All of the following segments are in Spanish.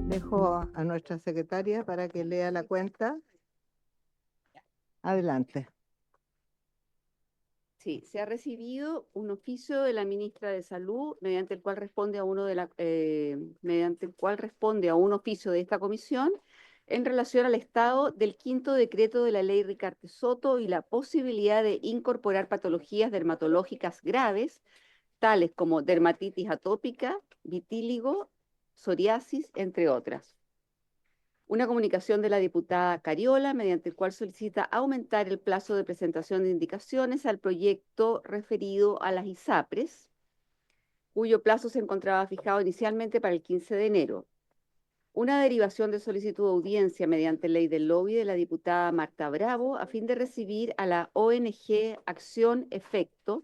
Dejo a nuestra secretaria para que lea la cuenta. Adelante. Sí, se ha recibido un oficio de la ministra de Salud mediante el cual responde a mediante el cual responde a un oficio de esta comisión en relación al estado del quinto decreto de la ley Ricarte Soto y la posibilidad de incorporar patologías dermatológicas graves, tales como dermatitis atópica, vitíligo, psoriasis, entre otras. Una comunicación de la diputada Cariola, mediante el cual solicita aumentar el plazo de presentación de indicaciones al proyecto referido a las ISAPRES, cuyo plazo se encontraba fijado inicialmente para el 15 de enero. Una derivación de solicitud de audiencia mediante ley del lobby de la diputada Marta Bravo a fin de recibir a la ONG Acción Efecto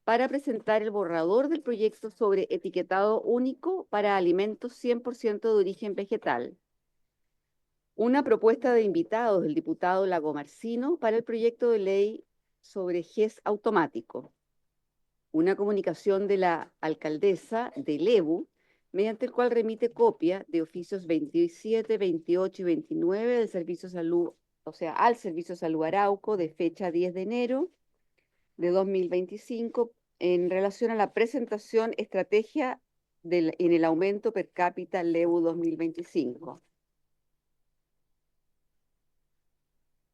para presentar el borrador del proyecto sobre etiquetado único para alimentos 100% de origen vegetal. Una propuesta de invitados del diputado Lagomarsino para el proyecto de ley sobre GES automático. Una comunicación de la alcaldesa de Lebu, mediante el cual remite copia de oficios 27, 28 y 29 del Servicio Salud, o sea, al Servicio Salud Arauco de fecha 10 de enero de 2025 en relación a la presentación estrategia en el aumento per cápita Lebu 2025.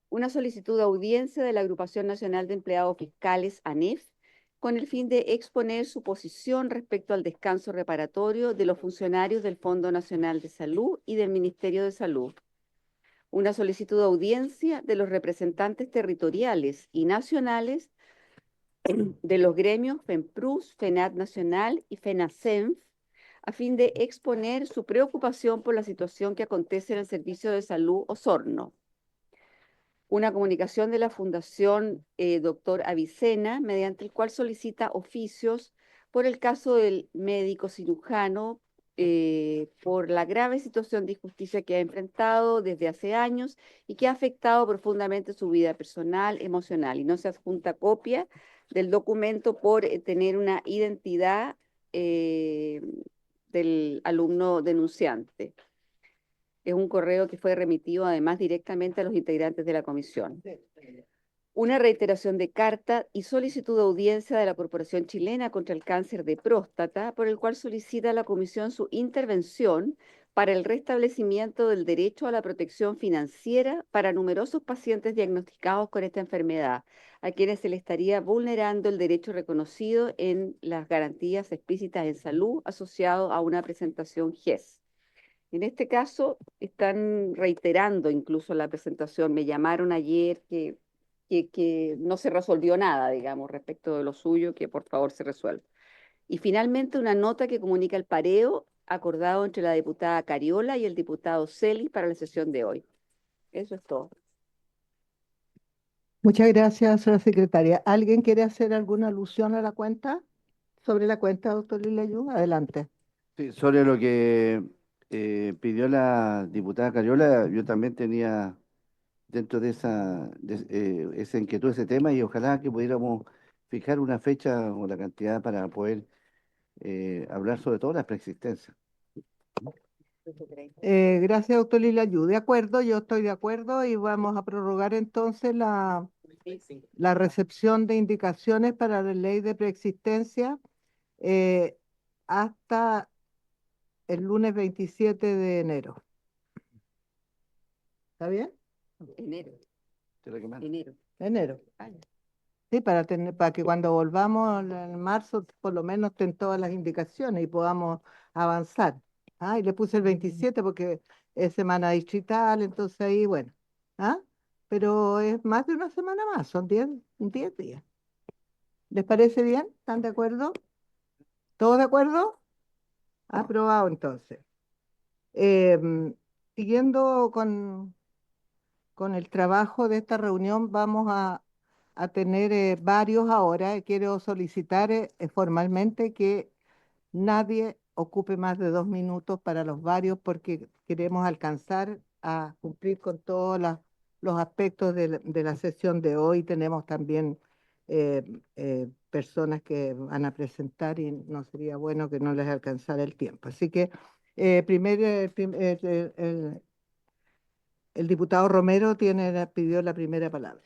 Una solicitud de audiencia de la Agrupación Nacional de Empleados Fiscales, ANEF, con el fin de exponer su posición respecto al descanso reparatorio de los funcionarios del Fondo Nacional de Salud y del Ministerio de Salud. Una solicitud de audiencia de los representantes territoriales y nacionales de los gremios FEMPRUS, FENAT Nacional y FENACENF, a fin de exponer su preocupación por la situación que acontece en el Servicio de Salud Osorno. Una comunicación de la Fundación Doctor Avicena, mediante el cual solicita oficios por el caso del médico cirujano, por la grave situación de injusticia que ha enfrentado desde hace años y que ha afectado profundamente su vida personal, emocional, y no se adjunta copia del documento por tener una identidad eh, del alumno denunciante. Es un correo que fue remitido además directamente a los integrantes de la comisión. Una reiteración de carta y solicitud de audiencia de la Corporación Chilena contra el Cáncer de Próstata, por el cual solicita a la comisión su intervención para el restablecimiento del derecho a la protección financiera para numerosos pacientes diagnosticados con esta enfermedad, a quienes se le estaría vulnerando el derecho reconocido en las garantías explícitas en salud asociado a una presentación GES. En este caso, están reiterando incluso la presentación. Me llamaron ayer que no se resolvió nada, digamos, respecto de lo suyo, que por favor se resuelva. Y finalmente, una nota que comunica el pareo acordado entre la diputada Cariola y el diputado Celis para la sesión de hoy. Eso es todo. Muchas gracias, señora secretaria. ¿Alguien quiere hacer alguna alusión a la cuenta? Sobre la cuenta, doctor Lilayu, adelante. Sí, sobre lo que pidió la diputada Cariola, yo también tenía dentro de esa inquietud, ese tema, y ojalá que pudiéramos fijar una fecha o la cantidad para poder hablar sobre todo las preexistencias. Gracias, doctor Lilayu. De acuerdo, yo estoy de acuerdo y vamos a prorrogar entonces la recepción de indicaciones para la ley de preexistencia eh, hasta el lunes 27 de enero. ¿Está bien? Enero. ¿Te lo que manda? Enero. Enero. Ah, ya. Sí, para que cuando volvamos en marzo por lo menos estén todas las indicaciones y podamos avanzar. Ah, y le puse el 27 porque es semana distrital, entonces ahí, bueno. ¿Ah? Pero es más de una semana más, son 10 días. ¿Les parece bien? ¿Están de acuerdo? ¿Todos de acuerdo? Aprobado entonces. Em, Siguiendo con el trabajo de esta reunión, vamos a tener varios ahora. Quiero solicitar formalmente que nadie ocupe más de 2 minutos para los varios porque queremos alcanzar a cumplir con todos los aspectos de la sesión de hoy. Tenemos también eh, personas que van a presentar y no sería bueno que no les alcanzara el tiempo. Así que El diputado Romero pidió la primera palabra.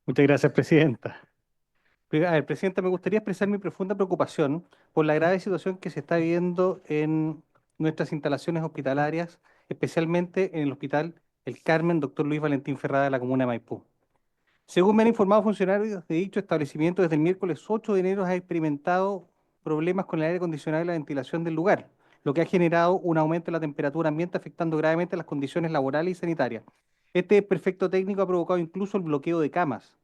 Muchas gracias, Presidenta. A ver, Presidenta, me gustaría expresar mi profunda preocupación por la grave situación que se está viviendo en nuestras instalaciones hospitalarias, especialmente en el Hospital El Carmen, doctor Luis Valentín Ferrada, de la comuna de Maipú. Según me han informado funcionarios de dicho establecimiento, desde el miércoles 8 de enero ha experimentado problemas con el aire acondicionado y la ventilación del lugar, lo que ha generado un aumento de la temperatura ambiente, afectando gravemente las condiciones laborales y sanitarias. Este desperfecto técnico ha provocado incluso el bloqueo de camas,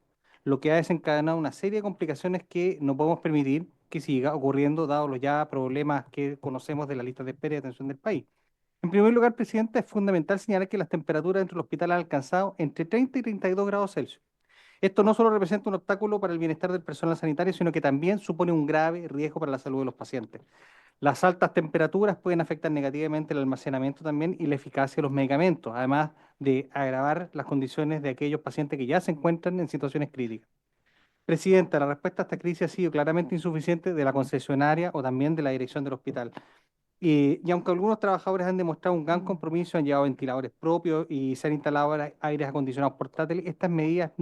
lo que ha desencadenado una serie de complicaciones que no podemos permitir que siga ocurriendo, dados los ya problemas que conocemos de la lista de espera y atención del país. En primer lugar, Presidenta, es fundamental señalar que las temperaturas dentro del hospital han alcanzado entre 30 y 32 grados Celsius. Esto no solo representa un obstáculo para el bienestar del personal sanitario, sino que también supone un grave riesgo para la salud de los pacientes. Las altas temperaturas pueden afectar negativamente el almacenamiento también y la eficacia de los medicamentos, además de agravar las condiciones de aquellos pacientes que ya se encuentran en situaciones críticas. Presidenta, la respuesta a esta crisis ha sido claramente insuficiente de la concesionaria o también de la dirección del hospital. Y aunque algunos trabajadores han demostrado un gran compromiso, han llevado ventiladores propios y se han instalado aires acondicionados portátiles, estas medidas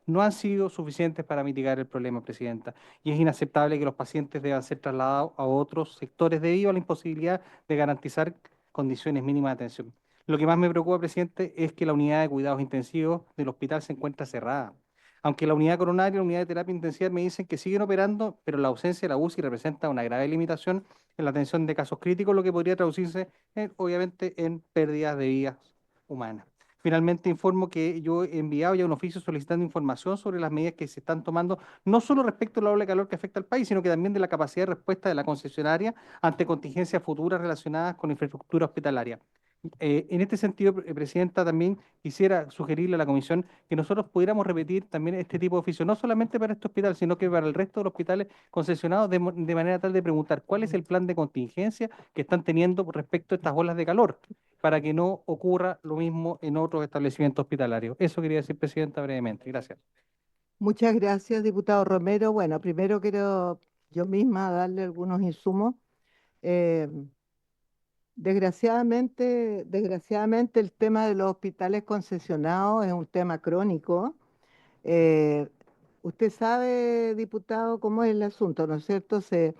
no han sido suficientes para mitigar el problema, Presidenta. Y es inaceptable que los pacientes deban ser trasladados a otros sectores debido a la imposibilidad de garantizar condiciones mínimas de atención. Lo que más me preocupa, Presidente, es que la unidad de cuidados intensivos del hospital se encuentra cerrada. Aunque la unidad coronaria y la unidad de terapia intensiva me dicen que siguen operando, pero la ausencia de la UCI representa una grave limitación en la atención de casos críticos, lo que podría traducirse obviamente en pérdidas de vidas humanas. Finalmente, informo que yo he enviado ya un oficio solicitando información sobre las medidas que se están tomando, no solo respecto a la ola de calor que afecta al país, sino que también de la capacidad de respuesta de la concesionaria ante contingencias futuras relacionadas con infraestructura hospitalaria. En este sentido, Presidenta, también quisiera sugerirle a la Comisión que nosotros pudiéramos repetir también este tipo de oficio, no solamente para este hospital, sino que para el resto de los hospitales concesionados, de manera tal de preguntar cuál es el plan de contingencia que están teniendo respecto a estas olas de calor, para que no ocurra lo mismo en otros establecimientos hospitalarios. Eso quería decir, Presidenta, brevemente. Gracias. Muchas gracias, diputado Romero. Bueno, primero quiero yo misma darle algunos insumos. Eh, desgraciadamente el tema de los hospitales concesionados es un tema crónico. Eh, Usted sabe, diputado, cómo es el asunto, ¿no es cierto? Se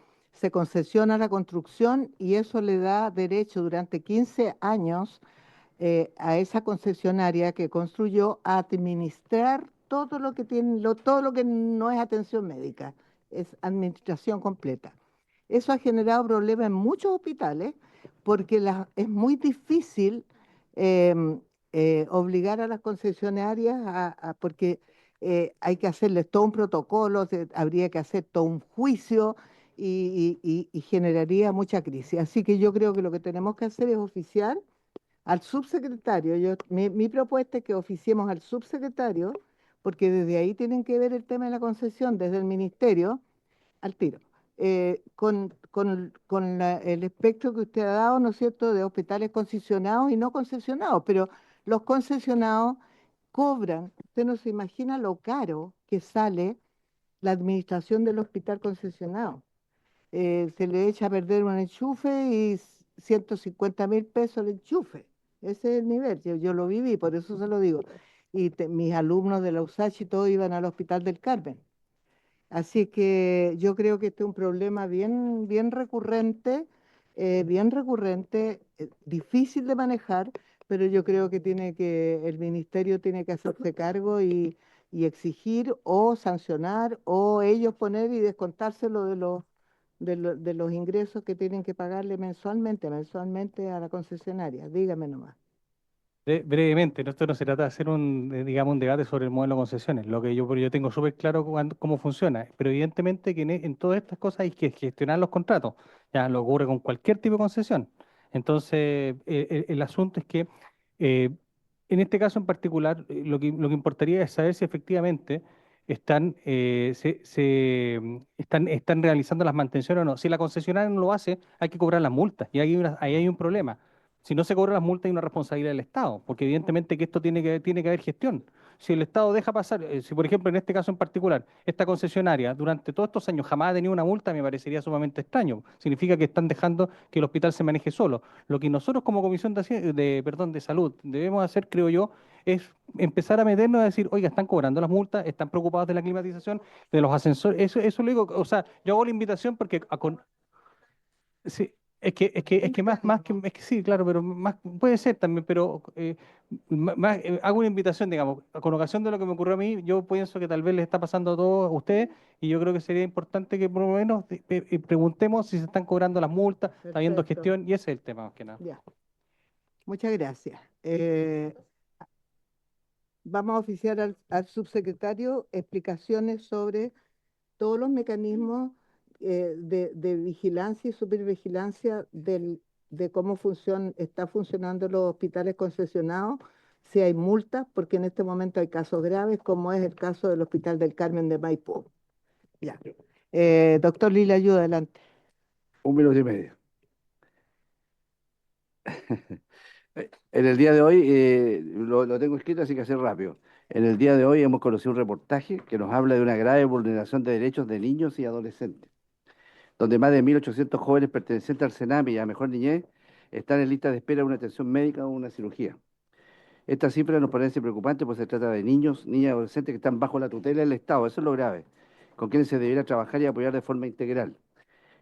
concesiona la construcción y eso le da derecho durante 15 años a esa concesionaria que construyó a administrar todo lo que tiene, todo lo que no es atención médica, es administración completa. Eso ha generado problemas en muchos hospitales porque es muy difícil em, obligar a las concesionarias porque hay que hacerles todo un protocolo, habría que hacer todo un juicio y generaría mucha crisis. Así que yo creo que lo que tenemos que hacer es oficiar al subsecretario. Mi propuesta es que oficiemos al subsecretario, porque desde ahí tienen que ver el tema de la concesión, desde el ministerio, al tiro. Con el espectro que usted ha dado, ¿no es cierto?, de hospitales concesionados y no concesionados, pero los concesionados cobran, usted no se imagina lo caro que sale la administración del hospital concesionado. Se le echa a perder un enchufe y 150.000 pesos el enchufe. Ese es el nivel, yo lo viví, por eso se lo digo. Y mis alumnos de la USACH y todos iban al Hospital del Carmen. Así que yo creo que este es un problema bien recurrente, difícil de manejar, pero yo creo que el ministerio tiene que hacerse cargo y exigir o sancionar o ellos poner y descontárselo de los ingresos que tienen que pagarle mensualmente a la concesionaria. Dígame nomás. Brevemente, esto no se trata de hacer digamos, un debate sobre el modelo de concesiones, lo que yo tengo súper claro cómo funciona, pero evidentemente que en todas estas cosas hay que gestionar los contratos, ya lo ocurre con cualquier tipo de concesión. Entonces, el asunto es que eh, en este caso en particular, lo que importaría es saber si efectivamente están realizando las mantenciones o no. Si la concesionaria no lo hace, hay que cobrar las multas y ahí hay un problema. Si no se cobran las multas hay una responsabilidad del Estado, porque evidentemente que esto tiene que haber gestión. si el Estado deja pasar, si por ejemplo en este caso en particular, esta concesionaria durante todos estos años jamás ha tenido una multa, me parecería sumamente extraño. Significa que están dejando que el hospital se maneje solo. Lo que nosotros como Comisión perdón, de Salud debemos hacer, creo yo, es empezar a meternos a decir, oiga, están cobrando las multas, están preocupados de la climatización, de los ascensores, eso lo digo, o sea, yo hago la invitación porque sí, es que sí, claro, pero más, puede ser también, pero hago una invitación, digamos, con ocasión de lo que me ocurrió a mí, yo pienso que tal vez les está pasando a todos ustedes, y yo creo que sería importante que por lo menos preguntemos si se están cobrando las multas, está habiendo Perfecto. gestión, y ese es el tema más que nada. Ya, muchas gracias. Vamos a oficiar al subsecretario explicaciones sobre todos los mecanismos de vigilancia y supervigilancia de cómo está funcionando los hospitales concesionados, si hay multas, porque en este momento hay casos graves, como es el caso del Hospital del Carmen de Maipú. Ya. Doctor Lila, ayuda, adelante. 1 minuto y medio. En el día de hoy, lo tengo escrito, así que hacer rápido. En el día de hoy hemos conocido un reportaje que nos habla de una grave vulneración de derechos de niños y adolescentes, donde más de 1.800 jóvenes pertenecientes al CENAMI y a Mejor Niñez están en lista de espera de una atención médica o una cirugía. Esta cifra nos parece preocupante, pues se trata de niños, niñas y adolescentes que están bajo la tutela del Estado, eso es lo grave, con quienes se debiera trabajar y apoyar de forma integral.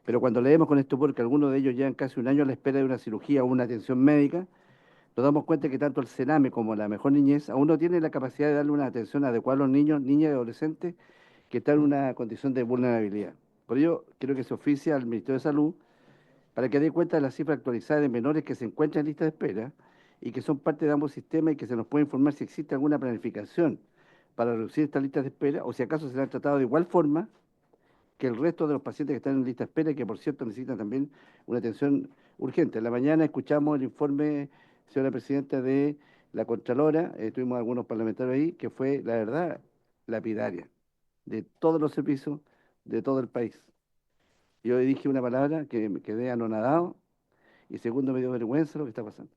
Pero cuando leemos con estupor que algunos de ellos llevan casi un año a la espera de una cirugía o una atención médica, nos damos cuenta que tanto el CENAME como la Mejor Niñez aún no tienen la capacidad de darle una atención adecuada a los niños, niñas y adolescentes que están en una condición de vulnerabilidad. Por ello, quiero que se oficie al Ministerio de Salud para que dé cuenta de la cifra actualizada de menores que se encuentran en lista de espera y que son parte de ambos sistemas, y que se nos pueda informar si existe alguna planificación para reducir estas listas de espera, o si acaso serán tratados de igual forma que el resto de los pacientes que están en lista de espera y que, por cierto, necesitan también una atención urgente. En la mañana escuchamos el informe, señora presidenta, de la Contralora, tuvimos algunos parlamentarios ahí, que fue, la verdad, lapidaria, de todos los servicios de todo el país. Yo dije una palabra que me quedé anonadado, y segundo, me dio vergüenza lo que está pasando.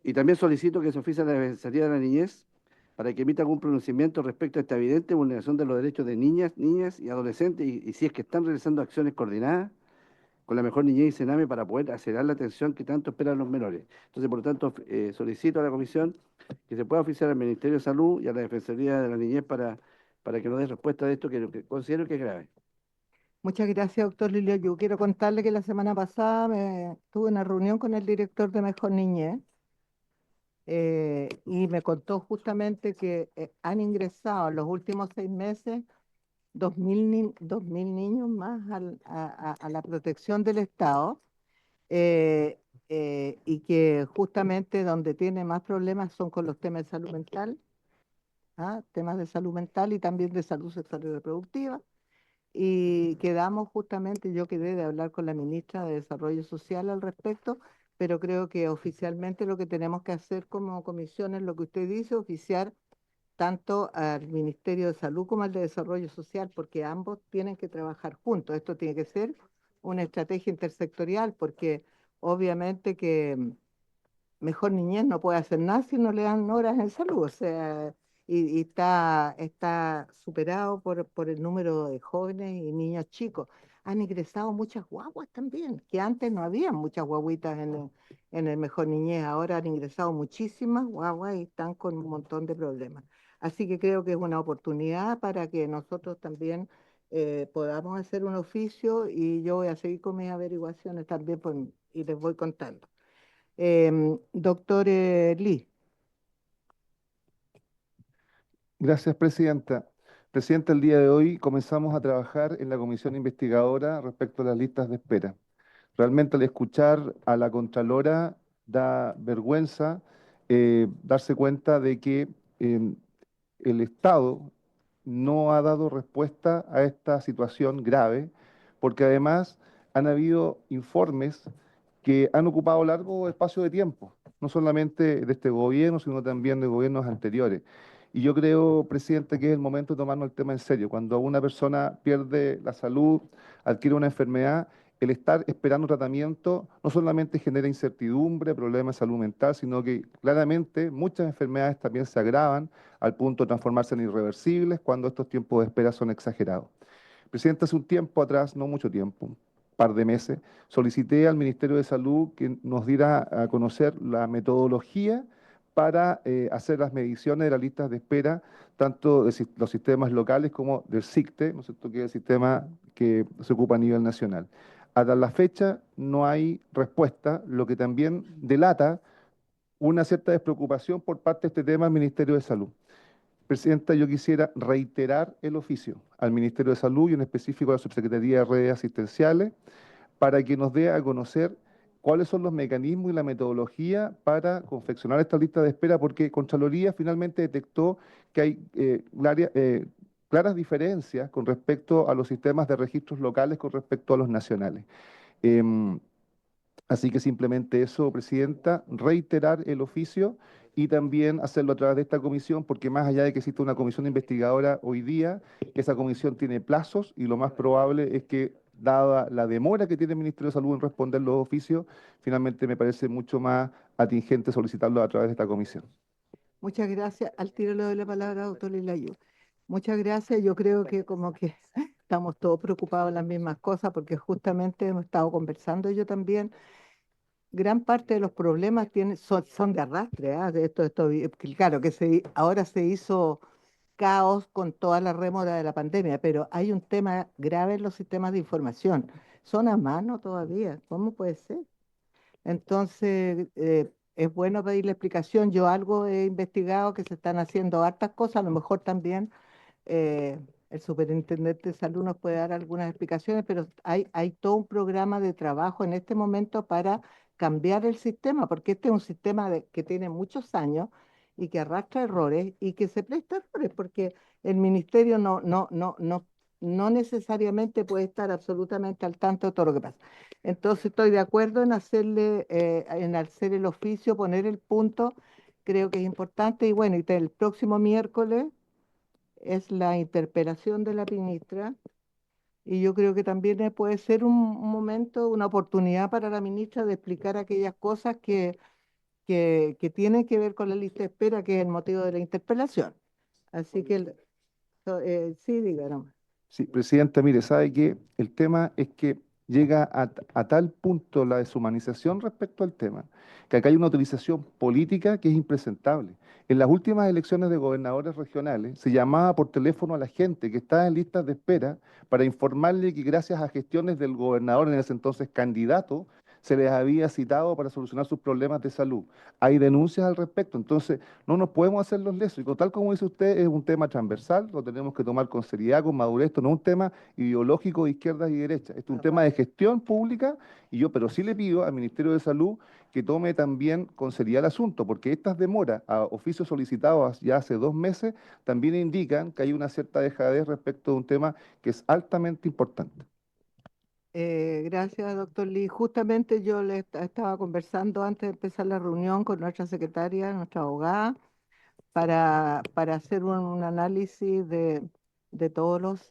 Y también solicito que se oficie a la Defensoría de la Niñez para que emita algún pronunciamiento respecto a esta evidente vulneración de los derechos de niñas y adolescentes, y si es que están realizando acciones coordinadas con la Mejor Niñez y CENAME para poder acelerar la atención que tanto esperan los menores. Entonces, por lo tanto, solicito a la Comisión que se pueda oficiar al Ministerio de Salud y a la Defensoría de la Niñez para que nos dé respuesta de esto, que considero que es grave. Muchas gracias, doctor Lilio. Yo quiero contarle que la semana pasada tuve una reunión con el director de Mejor Niñez, y me contó justamente que han ingresado en los últimos 6 meses 2.000 niños más a la protección del Estado, eh, y que justamente donde tiene más problemas son con los temas de salud mental, temas de salud mental y también de salud sexual y reproductiva. Y quedamos justamente, yo quedé de hablar con la ministra de Desarrollo Social al respecto, pero creo que oficialmente lo que tenemos que hacer como comisión es lo que usted dice, oficiar tanto al Ministerio de Salud como al de Desarrollo Social, porque ambos tienen que trabajar juntos. Esto tiene que ser una estrategia intersectorial, porque obviamente que Mejor Niñez no puede hacer nada si no le dan horas en salud, o sea, y está superado por el número de jóvenes y niños chicos. Han ingresado muchas guaguas también, que antes no había muchas guaguitas en el Mejor Niñez, ahora han ingresado muchísimas guaguas y están con un montón de problemas. Así que creo que es una oportunidad para que nosotros también podamos hacer un oficio, y yo voy a seguir con mis averiguaciones también y les voy contando. Doctor Lee. Gracias, Presidenta. Presidenta, el día de hoy comenzamos a trabajar en la comisión investigadora respecto a las listas de espera. Realmente al escuchar a la Contralora da vergüenza darse cuenta de que el Estado no ha dado respuesta a esta situación grave, porque además han habido informes que han ocupado largo espacio de tiempo, no solamente de este gobierno, sino también de gobiernos anteriores. Y yo creo, Presidente, que es el momento de tomarnos el tema en serio. Cuando una persona pierde la salud, adquiere una enfermedad, el estar esperando tratamiento no solamente genera incertidumbre, problemas de salud mental, sino que claramente muchas enfermedades también se agravan al punto de transformarse en irreversibles cuando estos tiempos de espera son exagerados. Presidente, hace un tiempo atrás, no mucho tiempo, un par de meses, solicité al Ministerio de Salud que nos diera a conocer la metodología para hacer las mediciones de las listas de espera, tanto de los sistemas locales como del SICTE, ¿no es cierto?, que es el sistema que se ocupa a nivel nacional. Hasta la fecha no hay respuesta, lo que también delata una cierta despreocupación por parte de este tema del Ministerio de Salud. Presidenta, yo quisiera reiterar el oficio al Ministerio de Salud y en específico a la Subsecretaría de Redes Asistenciales para que nos dé a conocer cuáles son los mecanismos y la metodología para confeccionar esta lista de espera, porque Contraloría finalmente detectó que hay claras diferencias con respecto a los sistemas de registros locales con respecto a los nacionales. Em, Así que simplemente eso, Presidenta, reiterar el oficio y también hacerlo a través de esta comisión, porque más allá de que exista una comisión investigadora hoy día, esa comisión tiene plazos y lo más probable es que, dada la demora que tiene el Ministerio de Salud en responder los oficios, finalmente me parece mucho más atingente solicitarlo a través de esta comisión. Muchas gracias. Al tiro le doy la palabra a doctor Lilayu. Muchas gracias. Yo creo que como que estamos todos preocupados en las mismas cosas porque justamente hemos estado conversando yo también. Gran parte de los problemas son de arrastre, ¿ah? Claro que ahora se hizo caos con toda la rémora de la pandemia, pero hay un tema grave en los sistemas de información. Son a mano todavía. ¿Cómo puede ser? Entonces, es bueno pedirle explicación. Yo algo he investigado que se están haciendo hartas cosas, a lo mejor también el superintendente de salud nos puede dar algunas explicaciones, pero hay todo un programa de trabajo en este momento para cambiar el sistema, porque este es un sistema que tiene muchos años y que arrastra errores y que se presta a errores, porque el ministerio no necesariamente puede estar absolutamente al tanto de todo lo que pasa. Entonces estoy de acuerdo en en hacer el oficio, poner el punto, creo que es importante, y bueno, el próximo miércoles es la interpelación de la ministra y yo creo que también puede ser un momento, una oportunidad para la ministra de explicar aquellas cosas que tienen que ver con la lista de espera, que es el motivo de la interpelación. Así que, sí, diga nomás. Sí, Presidenta, mire, sabe que el tema es que llega a tal punto la deshumanización respecto al tema, que acá hay una utilización política que es impresentable. En las últimas elecciones de gobernadores regionales se llamaba por teléfono a la gente que estaba en listas de espera para informarle que gracias a gestiones del gobernador, en ese entonces candidato, se les había citado para solucionar sus problemas de salud. Hay denuncias al respecto, entonces no nos podemos hacer los lesos. Y tal como dice usted, es un tema transversal, lo tenemos que tomar con seriedad, con madurez. Esto no es un tema ideológico de izquierdas y derechas, esto es un tema de gestión pública, pero sí le pido al Ministerio de Salud que tome también con seriedad el asunto, porque estas demoras a oficios solicitados ya hace 2 meses también indican que hay una cierta dejadez respecto de un tema que es altamente importante. Gracias, doctor Lee. Justamente yo estaba conversando antes de empezar la reunión con nuestra secretaria, nuestra abogada, para hacer un análisis de todos los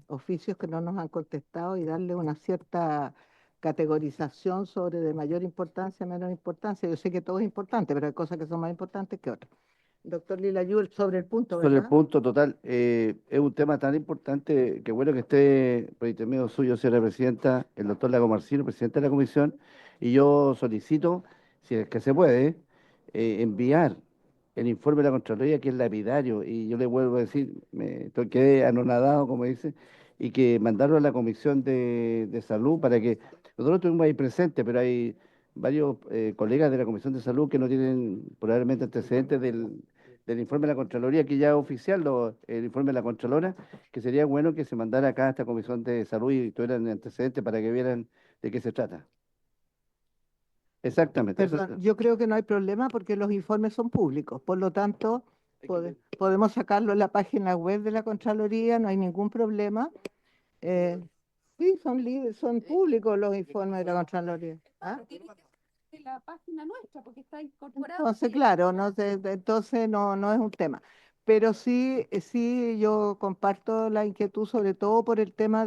oficios que no nos han contestado y darle una cierta categorización sobre de mayor importancia, menor importancia. Yo sé que todo es importante, pero hay cosas que son más importantes que otras. Doctor Lilayul, sobre el punto, Sobre el ¿verdad? punto total, es un tema tan importante que bueno que esté por intermedio suyo, señora presidenta, el doctor Lago Marcino, presidente de la comisión, y yo solicito, si es que se puede, enviar el informe de la Contraloría, que es lapidario, y yo le vuelvo a decir, quedé anonadado, como dice, y que mandarlo a la comisión de salud para que nosotros estuvimos ahí presentes, pero hay varios colegas de la comisión de salud que no tienen probablemente antecedentes del informe de la Contraloría, que ya es oficial, el informe de la Contralora, que sería bueno que se mandara acá a esta Comisión de Salud y tuvieran antecedentes para que vieran de qué se trata. Exactamente. Perdón, yo creo que no hay problema porque los informes son públicos, por lo tanto, podemos sacarlo en la página web de la Contraloría, no hay ningún problema. Sí, son libres, son públicos los informes de la Contraloría. ¿Ah? De la página nuestra, porque está incorporado. Entonces, claro, entonces no es un tema. Pero sí yo comparto la inquietud, sobre todo por el tema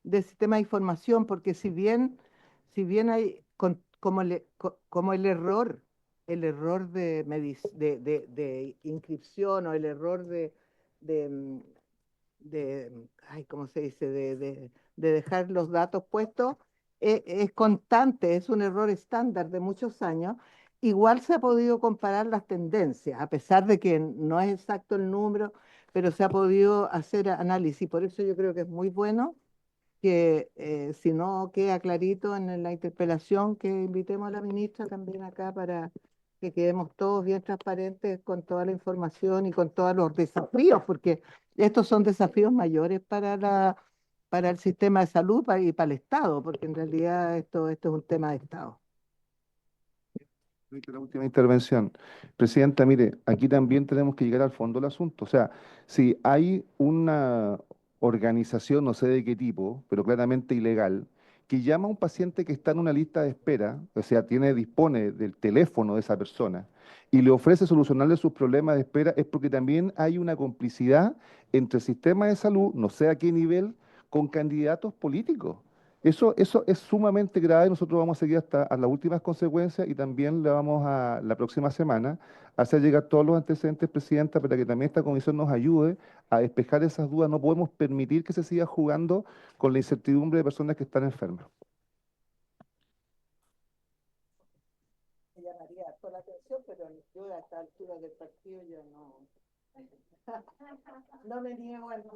del sistema de información, porque si bien hay como el error de inscripción o el error de, mm, ay, ¿cómo se dice? De dejar los datos puestos, es constante, es un error estándar de muchos años. Igual se ha podido comparar las tendencias, a pesar de que no es exacto el número, pero se ha podido hacer análisis. Por eso yo creo que es muy bueno que si no queda clarito en la interpelación, que invitemos a la ministra también acá para que quedemos todos bien transparentes con toda la información y con todos los desafíos, porque estos son desafíos mayores para el sistema de salud y para el Estado, porque en realidad esto es un tema de Estado. La última intervención. Presidenta, mire, aquí también tenemos que llegar al fondo del asunto. O sea, si hay una organización, no sé de qué tipo, pero claramente ilegal, que llama a un paciente que está en una lista de espera, o sea, dispone del teléfono de esa persona y le ofrece solucionarle sus problemas de espera, es porque también hay una complicidad entre el sistema de salud, no sé a qué nivel, con candidatos políticos. Eso es sumamente grave. Nosotros vamos a seguir hasta a las últimas consecuencias y también le vamos a la próxima semana a hacer llegar todos los antecedentes, Presidenta, para que también esta comisión nos ayude a despejar esas dudas. No podemos permitir que se siga jugando con la incertidumbre de personas que están enfermas. Me llamaría toda la atención, pero yo a esta altura del partido ya no, no me niego a eso.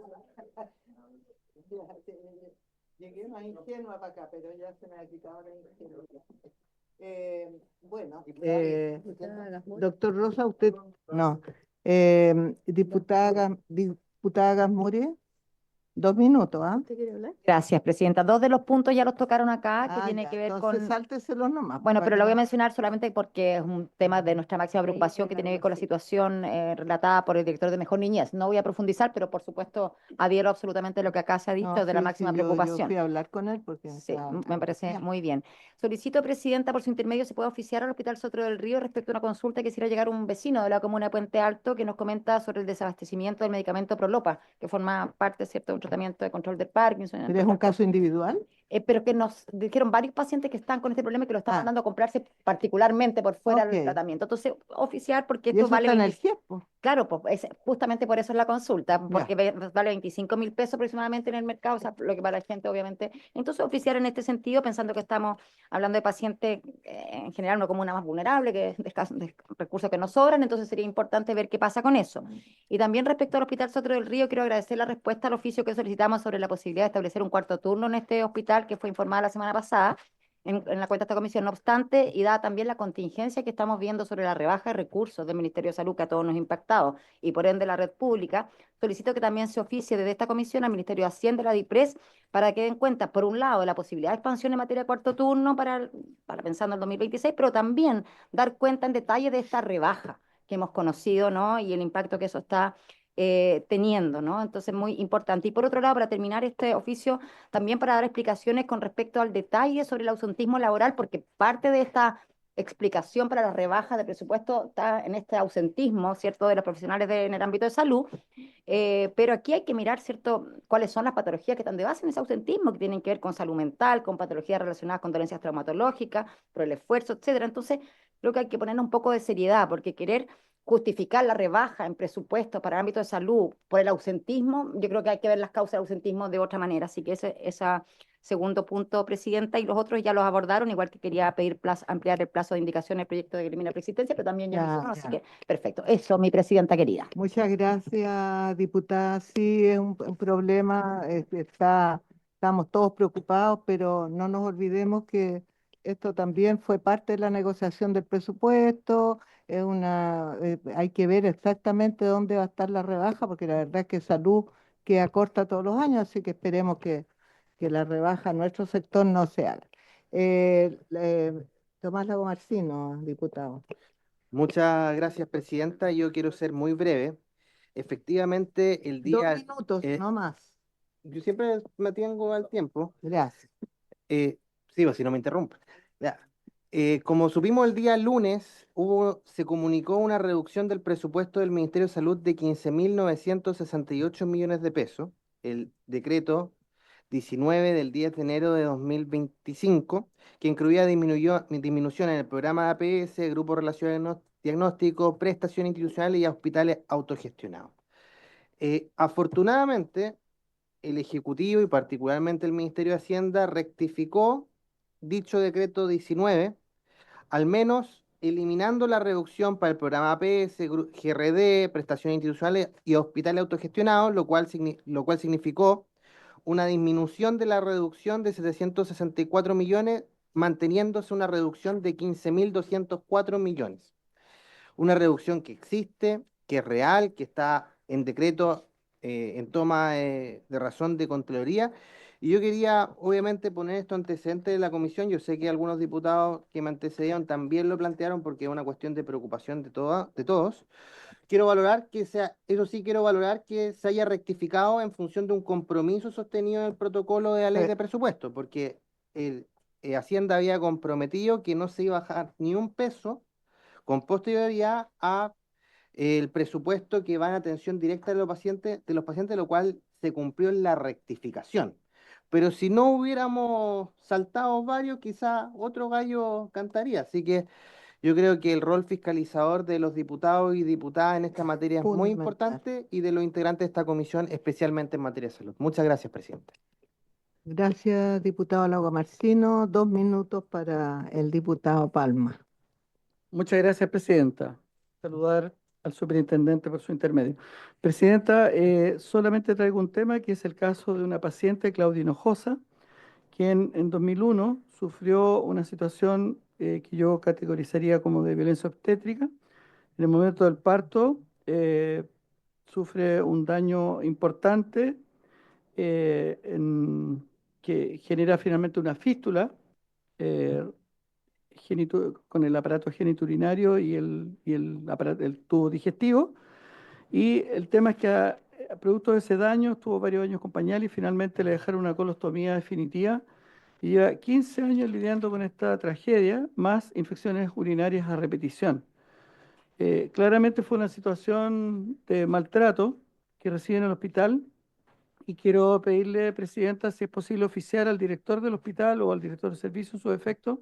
Llegué más ingenua para acá, pero ya se me ha quitado la ingenuidad. Bueno, doctor Rosa, usted, no, diputada Gasmuri, 2 minutos, ¿ah? ¿Usted quiere hablar? Gracias, Presidenta. Dos de los puntos ya los tocaron acá, que Ah, tiene ya, que ver entonces con... sálteselos nomás. Bueno, para pero que lo voy a no- mencionar solamente porque es un tema de nuestra máxima preocupación que tiene que ver con la situación relatada por el director de Mejor Niñez. No voy a profundizar, pero por supuesto adhiero absolutamente a lo que acá se ha dicho No, de la sí, máxima sí, yo preocupación. fui a hablar con él porque Sí, estaba... me parece Ya. muy bien. Solicito, Presidenta, por su intermedio, se puede oficiar al Hospital Sotero del Río respecto a una consulta que quisiera llegar un vecino de la comuna de Puente Alto que nos comenta sobre el desabastecimiento del medicamento Prolopa, que forma parte, ¿cierto?, de un tratamiento de control del Parkinson, ¿Pero entre es un otras cosas. caso individual? Pero que nos dijeron varios pacientes que están con este problema y que lo están Ah, mandando a comprarse particularmente por fuera del ok. tratamiento. Entonces, oficiar porque ¿Y esto eso vale está en el 20. GIEP, po? Claro, pues justamente por eso es la consulta, porque Ya. vale 25.000 pesos aproximadamente en el mercado, o sea, lo que para la gente obviamente. Entonces, oficiar en este sentido, pensando que estamos hablando de pacientes en general una comuna más vulnerable, que de recursos que nos sobran, entonces sería importante ver qué pasa con eso. Y también respecto al Hospital Sotero del Río, quiero agradecer la respuesta al oficio que solicitamos sobre la posibilidad de establecer un cuarto turno en este hospital, que fue informada la semana pasada en la cuenta de esta comisión. No obstante, y dada también la contingencia que estamos viendo sobre la rebaja de recursos del Ministerio de Salud, que a todos nos ha impactado, y por ende la red pública, solicito que también se oficie desde esta comisión al Ministerio de Hacienda y la DIPRES para que den cuenta, por un lado, de la posibilidad de expansión en materia de cuarto turno para pensando en el 2026, pero también dar cuenta en detalle de esta rebaja que hemos conocido, ¿no? Y el impacto que eso está teniendo, ¿no? Entonces, muy importante. Y por otro lado, para terminar este oficio, también para dar explicaciones con respecto al detalle sobre el ausentismo laboral, porque parte de esta explicación para la rebaja de presupuesto está en este ausentismo, ¿cierto?, de los profesionales en el ámbito de salud, pero aquí hay que mirar, ¿cierto?, cuáles son las patologías que están de base en ese ausentismo, que tienen que ver con salud mental, con patologías relacionadas con dolencias traumatológicas, por el esfuerzo, etcétera. Entonces, creo que hay que poner un poco de seriedad, porque querer justificar la rebaja en presupuesto para el ámbito de salud por el ausentismo, yo creo que hay que ver las causas del ausentismo de otra manera. Así que ese segundo punto, Presidenta, y los otros ya los abordaron, igual que quería pedir ampliar el plazo de indicación del proyecto de elimina preexistencia, pero también ya lo Ya, hicieron, así ya. que perfecto. Eso, mi Presidenta querida. Muchas gracias, diputada. Sí, es un problema, estamos todos preocupados, pero no nos olvidemos que esto también fue parte de la negociación del presupuesto. Hay que ver exactamente dónde va a estar la rebaja, porque la verdad es que salud queda corta todos los años, así que esperemos que la rebaja en nuestro sector no se haga. Tomás Lagomarsino, diputado. Muchas gracias, Presidenta. Yo quiero ser muy breve. Efectivamente, el 2 minutos, eh, no más. yo siempre me tengo al tiempo. Gracias. Sí, o si no me interrumpen. Ya. Como supimos el día lunes, se comunicó una reducción del presupuesto del Ministerio de Salud de 15.968 millones de pesos. El decreto 19 del 10 de enero de 2025, que incluía disminución en el programa de APS, grupos de relaciones diagnósticos, prestaciones institucionales y hospitales autogestionados. Afortunadamente, el Ejecutivo y particularmente el Ministerio de Hacienda rectificó dicho decreto 19, al menos eliminando la reducción para el programa APS, GRD, prestaciones institucionales y hospitales autogestionados, lo cual significó una disminución de la reducción de 764 millones, manteniéndose una reducción de 15.204 millones. Una reducción que existe, que es real, que está en decreto en toma de razón de Contraloría. Y yo quería, obviamente, poner esto antecedente de la comisión. Yo sé que algunos diputados que me antecedieron también lo plantearon porque es una cuestión de preocupación de todos. Quiero valorar que eso sí, quiero valorar que se haya rectificado en función de un compromiso sostenido en el protocolo de la ley de presupuesto, porque Hacienda había comprometido que no se iba a bajar ni un peso con posterioridad a el presupuesto que va en atención directa de los pacientes, lo cual se cumplió en la rectificación. Pero si no hubiéramos saltado varios, quizá otro gallo cantaría. Así que yo creo que el rol fiscalizador de los diputados y diputadas en esta materia es muy Fundamental. importante y de los integrantes de esta comisión, especialmente en materia de salud. Muchas gracias, presidente. Gracias, diputado Lago Marcino. 2 minutos para el diputado Palma. Muchas gracias, presidenta. Saludar al superintendente por su intermedio. Presidenta, solamente traigo un tema que es el caso de una paciente, Claudia Hinojosa, quien en 2001 sufrió una situación que yo categorizaría como de violencia obstétrica. En el momento del parto sufre un daño importante que genera finalmente una fístula eh, con el aparato genitourinario y el tubo digestivo. Y el tema es que a producto de ese daño estuvo varios años con pañal y finalmente le dejaron una colostomía definitiva. Y lleva 15 años lidiando con esta tragedia, más infecciones urinarias a repetición. Claramente fue una situación de maltrato que recibe en el hospital y quiero pedirle, presidenta, si es posible oficiar al director del hospital o al director de servicio en su defecto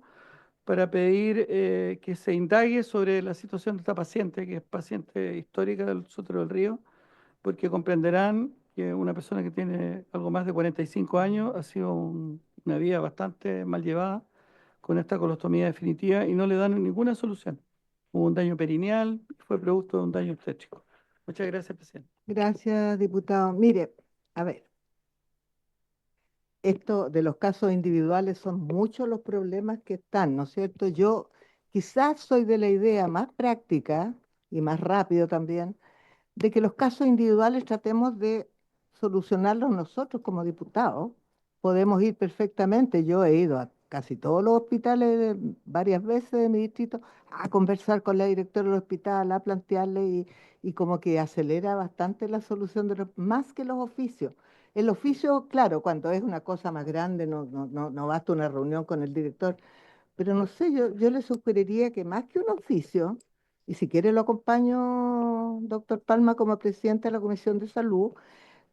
para pedir que se indague sobre la situación de esta paciente, que es paciente histórica del Sotero del Río, porque comprenderán que una persona que tiene algo más de 45 años ha sido una vida bastante mal llevada con esta colostomía definitiva y no le dan ninguna solución. Hubo un daño perineal, fue producto de un daño obstétrico. Muchas gracias, presidente. Gracias, diputado. Mire, a ver, esto de los casos individuales son muchos los problemas que están, ¿no es cierto? Yo quizás soy de la idea más práctica y más rápido también, de que los casos individuales tratemos de solucionarlos nosotros como diputados. Podemos ir perfectamente. Yo he ido a casi todos los hospitales varias veces de mi distrito a conversar con la directora del hospital, a plantearle y como que acelera bastante la solución de más que los oficios. El oficio, claro, cuando es una cosa más grande, no basta una reunión con el director, pero no sé, yo le sugeriría que más que un oficio, y si quiere lo acompaño, doctor Palma, como presidente de la Comisión de Salud,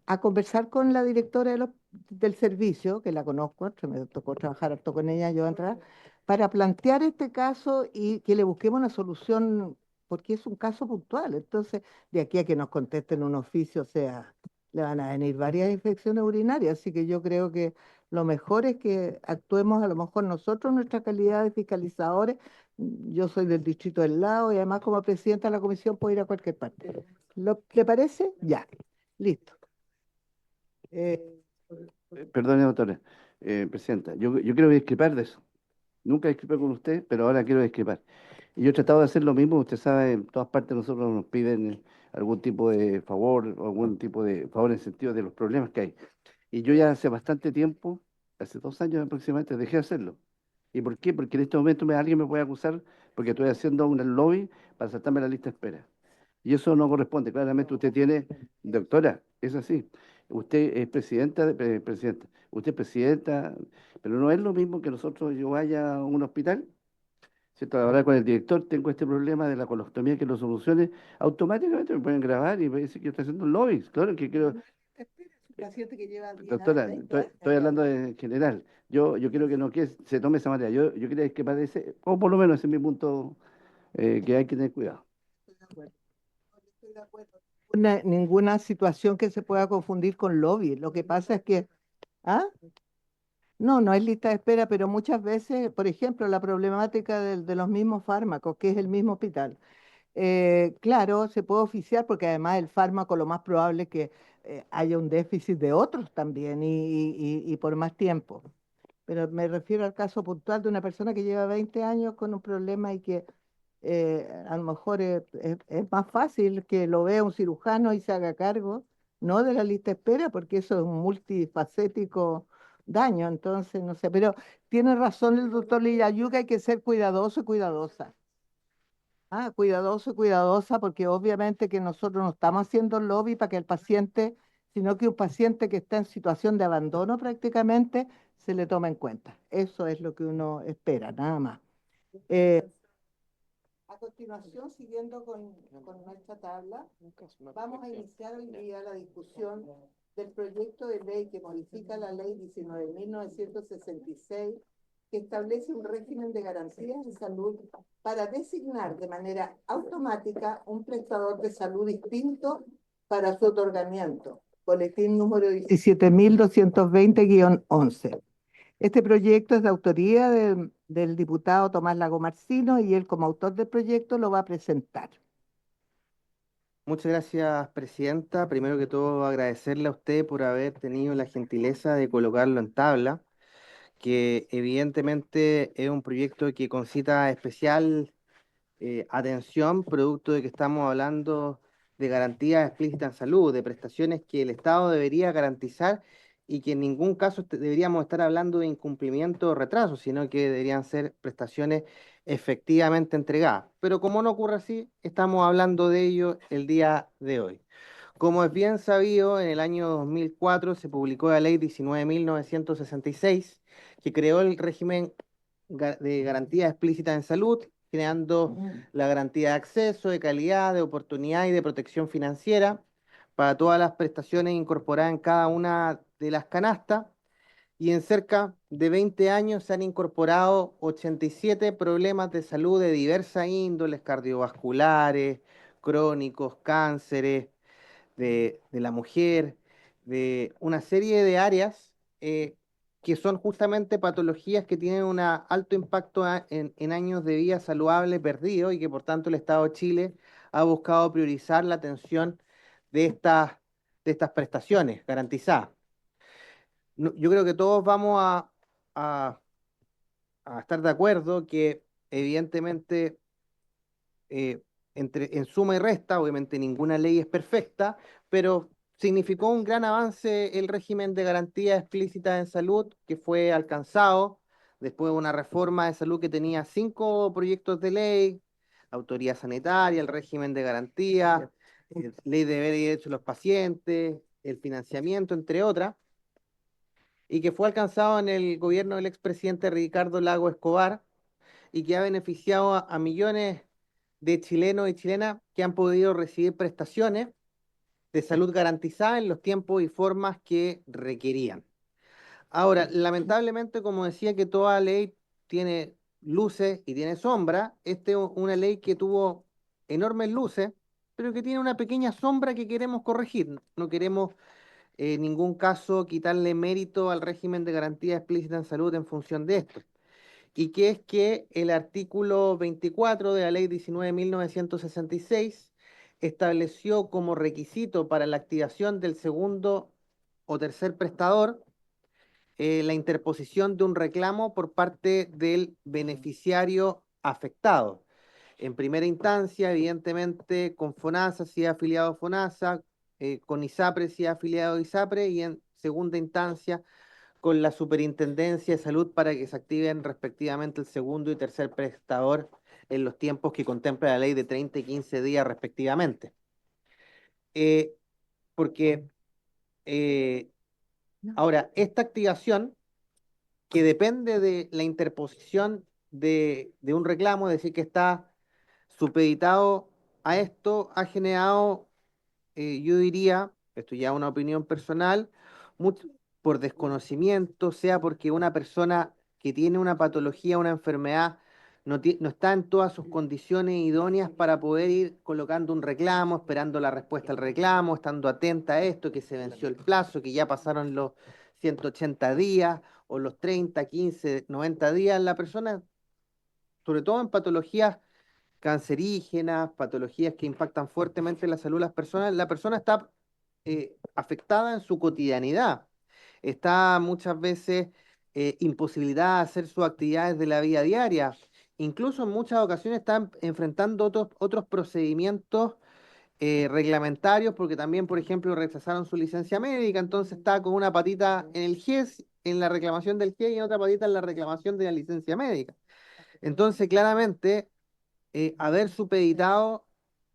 a conversar con la directora del servicio, que la conozco, me tocó trabajar harto con ella, yo entrar, para plantear este caso y que le busquemos una solución, porque es un caso puntual. Entonces, de aquí a que nos contesten un oficio, o sea, le van a venir varias infecciones urinarias, así que yo creo que lo mejor es que actuemos a lo mejor nosotros, nuestra calidad de fiscalizadores. Yo soy del distrito del lado y además como presidenta de la comisión puedo ir a cualquier parte. ¿Le parece? Ya, listo. Eh, Perdone, doctora, presidenta, yo quiero discrepar de eso. Nunca discrepé con usted, pero ahora quiero discrepar. Y yo he tratado de hacer lo mismo, usted sabe, en todas partes nosotros nos piden algún tipo de favor, o algún tipo de favor en sentido de los problemas que hay. Y yo ya hace bastante tiempo, hace 2 años aproximadamente, dejé de hacerlo. ¿Y por qué? Porque en este momento alguien me puede acusar porque estoy haciendo un lobby para saltarme la lista de espera. Y eso no corresponde. Claramente usted tiene, doctora, es así. Usted es presidenta, usted es presidenta, pero no es lo mismo que nosotros, yo vaya a un hospital, ¿cierto? A hablar con el director, tengo este problema de la colostomía que lo solucione, automáticamente me pueden grabar y me dicen que yo estoy haciendo un lobby. Claro que quiero. paciente que lleva 10 Doctora, años, estoy hablando en general. Yo creo que no que se tome esa manera. Yo creo que parece, o por lo menos ese es mi punto, que hay que tener cuidado. Estoy de acuerdo. No, yo estoy de acuerdo. Ninguna situación que se pueda confundir con lobby. Lo que pasa es que, ¿ah? No, no es lista de espera, pero muchas veces, por ejemplo, la problemática de los mismos fármacos, que es el mismo hospital. Claro, se puede oficiar porque además el fármaco lo más probable es que haya un déficit de otros también y por más tiempo. Pero me refiero al caso puntual de una persona que lleva 20 años con un problema y que a lo mejor es más fácil que lo vea un cirujano y se haga cargo, no de la lista de espera, porque eso es un multifacético daño, entonces no sé, pero tiene razón el doctor Lillayuca, hay que ser cuidadoso y cuidadosa. Cuidadoso y cuidadosa, porque obviamente que nosotros no estamos haciendo lobby para que el paciente, sino que un paciente que está en situación de abandono prácticamente se le toma en cuenta. Eso es lo que uno espera, nada más. A continuación, siguiendo con nuestra tabla, vamos a iniciar hoy día la discusión del proyecto de ley que modifica la ley 19.966, que establece un régimen de garantías de salud para designar de manera automática un prestador de salud distinto para su otorgamiento. Boletín número 17.220-11. Este proyecto es de autoría del diputado Tomás Lago Marcino y él como autor del proyecto lo va a presentar. Muchas gracias, presidenta. Primero que todo, agradecerle a usted por haber tenido la gentileza de colocarlo en tabla, que evidentemente es un proyecto que concita especial atención, producto de que estamos hablando de garantías explícitas en salud, de prestaciones que el Estado debería garantizar y que en ningún caso deberíamos estar hablando de incumplimiento o retraso, sino que deberían ser prestaciones efectivamente entregadas. Pero como no ocurre así, estamos hablando de ello el día de hoy. Como es bien sabido, en el año 2004 se publicó la ley 19.966, que creó el régimen de garantía explícita en salud, creando la garantía de acceso, de calidad, de oportunidad y de protección financiera para todas las prestaciones incorporadas en cada una de las canastas. Y en cerca de 20 años se han incorporado 87 problemas de salud de diversas índoles, cardiovasculares, crónicos, cánceres de la mujer, de una serie de áreas que son justamente patologías que tienen un alto impacto en años de vida saludable perdido y que por tanto el Estado de Chile ha buscado priorizar la atención de estas prestaciones garantizadas. Yo creo que todos vamos a, a estar de acuerdo que evidentemente en suma y resta, obviamente ninguna ley es perfecta, pero significó un gran avance el régimen de garantía explícita en salud que fue alcanzado después de una reforma de salud que tenía 5 proyectos de ley: autoridad sanitaria, el régimen de garantía, ley de deber y derechos de los pacientes, el financiamiento, entre otras, y que fue alcanzado en el gobierno del expresidente Ricardo Lago Escobar y que ha beneficiado a millones de chilenos y chilenas que han podido recibir prestaciones de salud garantizada en los tiempos y formas que requerían. Ahora, lamentablemente, como decía, que toda ley tiene luces y tiene sombras, esta es una ley que tuvo enormes luces, pero que tiene una pequeña sombra que queremos corregir. No queremos en ningún caso quitarle mérito al régimen de garantía explícita en salud en función de esto, y que es que el artículo 24 de la ley 19.966 estableció como requisito para la activación del segundo o tercer prestador la interposición de un reclamo por parte del beneficiario afectado. En primera instancia, evidentemente, con FONASA si es afiliado a FONASA, con ISAPRE si es afiliado a ISAPRE, y en segunda instancia con la Superintendencia de Salud para que se activen respectivamente el segundo y tercer prestador en los tiempos que contempla la ley de 30 y 15 días respectivamente. Porque ahora, esta activación, que depende de la interposición de un reclamo, es decir, que está supeditado a esto, ha generado, yo diría, esto ya es una opinión personal, mucho por desconocimiento, sea porque una persona que tiene una patología, una enfermedad, no está en todas sus condiciones idóneas para poder ir colocando un reclamo, esperando la respuesta al reclamo, estando atenta a esto, que se venció el plazo, que ya pasaron los 180 días o los 30, 15, 90 días. La persona, sobre todo en patologías cancerígenas, patologías que impactan fuertemente la salud de las personas, la persona está afectada en su cotidianidad, está muchas veces imposibilitada de hacer sus actividades de la vida diaria, incluso en muchas ocasiones están enfrentando otros procedimientos reglamentarios, porque también, por ejemplo, rechazaron su licencia médica, entonces está con una patita en el GES, en la reclamación del GES, y en otra patita en la reclamación de la licencia médica. Entonces, claramente, haber supeditado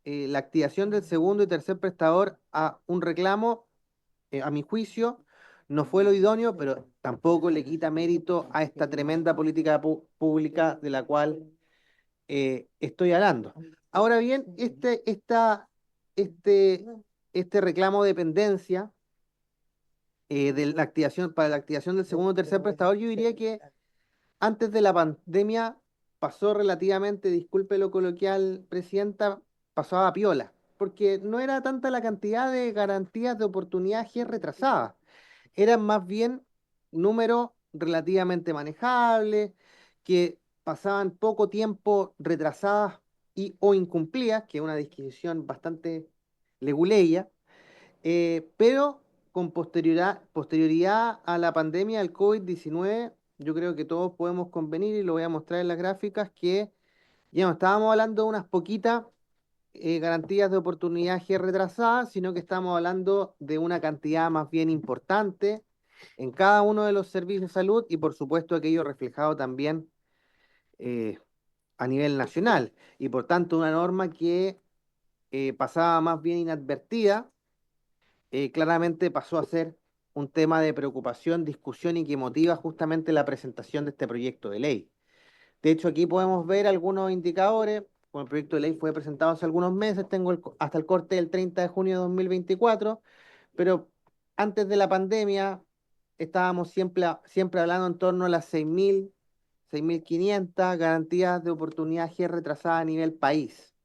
la activación del segundo y tercer prestador a un reclamo, a mi juicio, no fue lo idóneo, pero tampoco le quita mérito a esta tremenda política pública de la cual estoy hablando. Ahora bien, este, este reclamo de dependencia de la activación, para la activación del segundo y tercer prestador, yo diría que antes de la pandemia pasó relativamente, disculpe lo coloquial, presidenta, pasó a piola, porque no era tanta la cantidad de garantías de oportunidades retrasadas, eran más bien números relativamente manejables, que pasaban poco tiempo retrasadas y o incumplidas, que es una disquisición bastante leguleya, pero con posterioridad a la pandemia del COVID-19, yo creo que todos podemos convenir, y lo voy a mostrar en las gráficas, que ya no estábamos hablando de unas poquitas garantías de oportunidad retrasadas, sino que estamos hablando de una cantidad más bien importante en cada uno de los servicios de salud, y por supuesto aquello reflejado también eh, a nivel nacional, y por tanto una norma que pasaba más bien inadvertida, claramente pasó a ser un tema de preocupación, discusión, y que motiva justamente la presentación de este proyecto de ley. De hecho, aquí podemos ver algunos indicadores. Como el proyecto de ley fue presentado hace algunos meses, tengo hasta el corte del 30 de junio de 2024, pero antes de la pandemia estábamos siempre hablando en torno a las 6.500 garantías de oportunidad retrasadas a nivel país,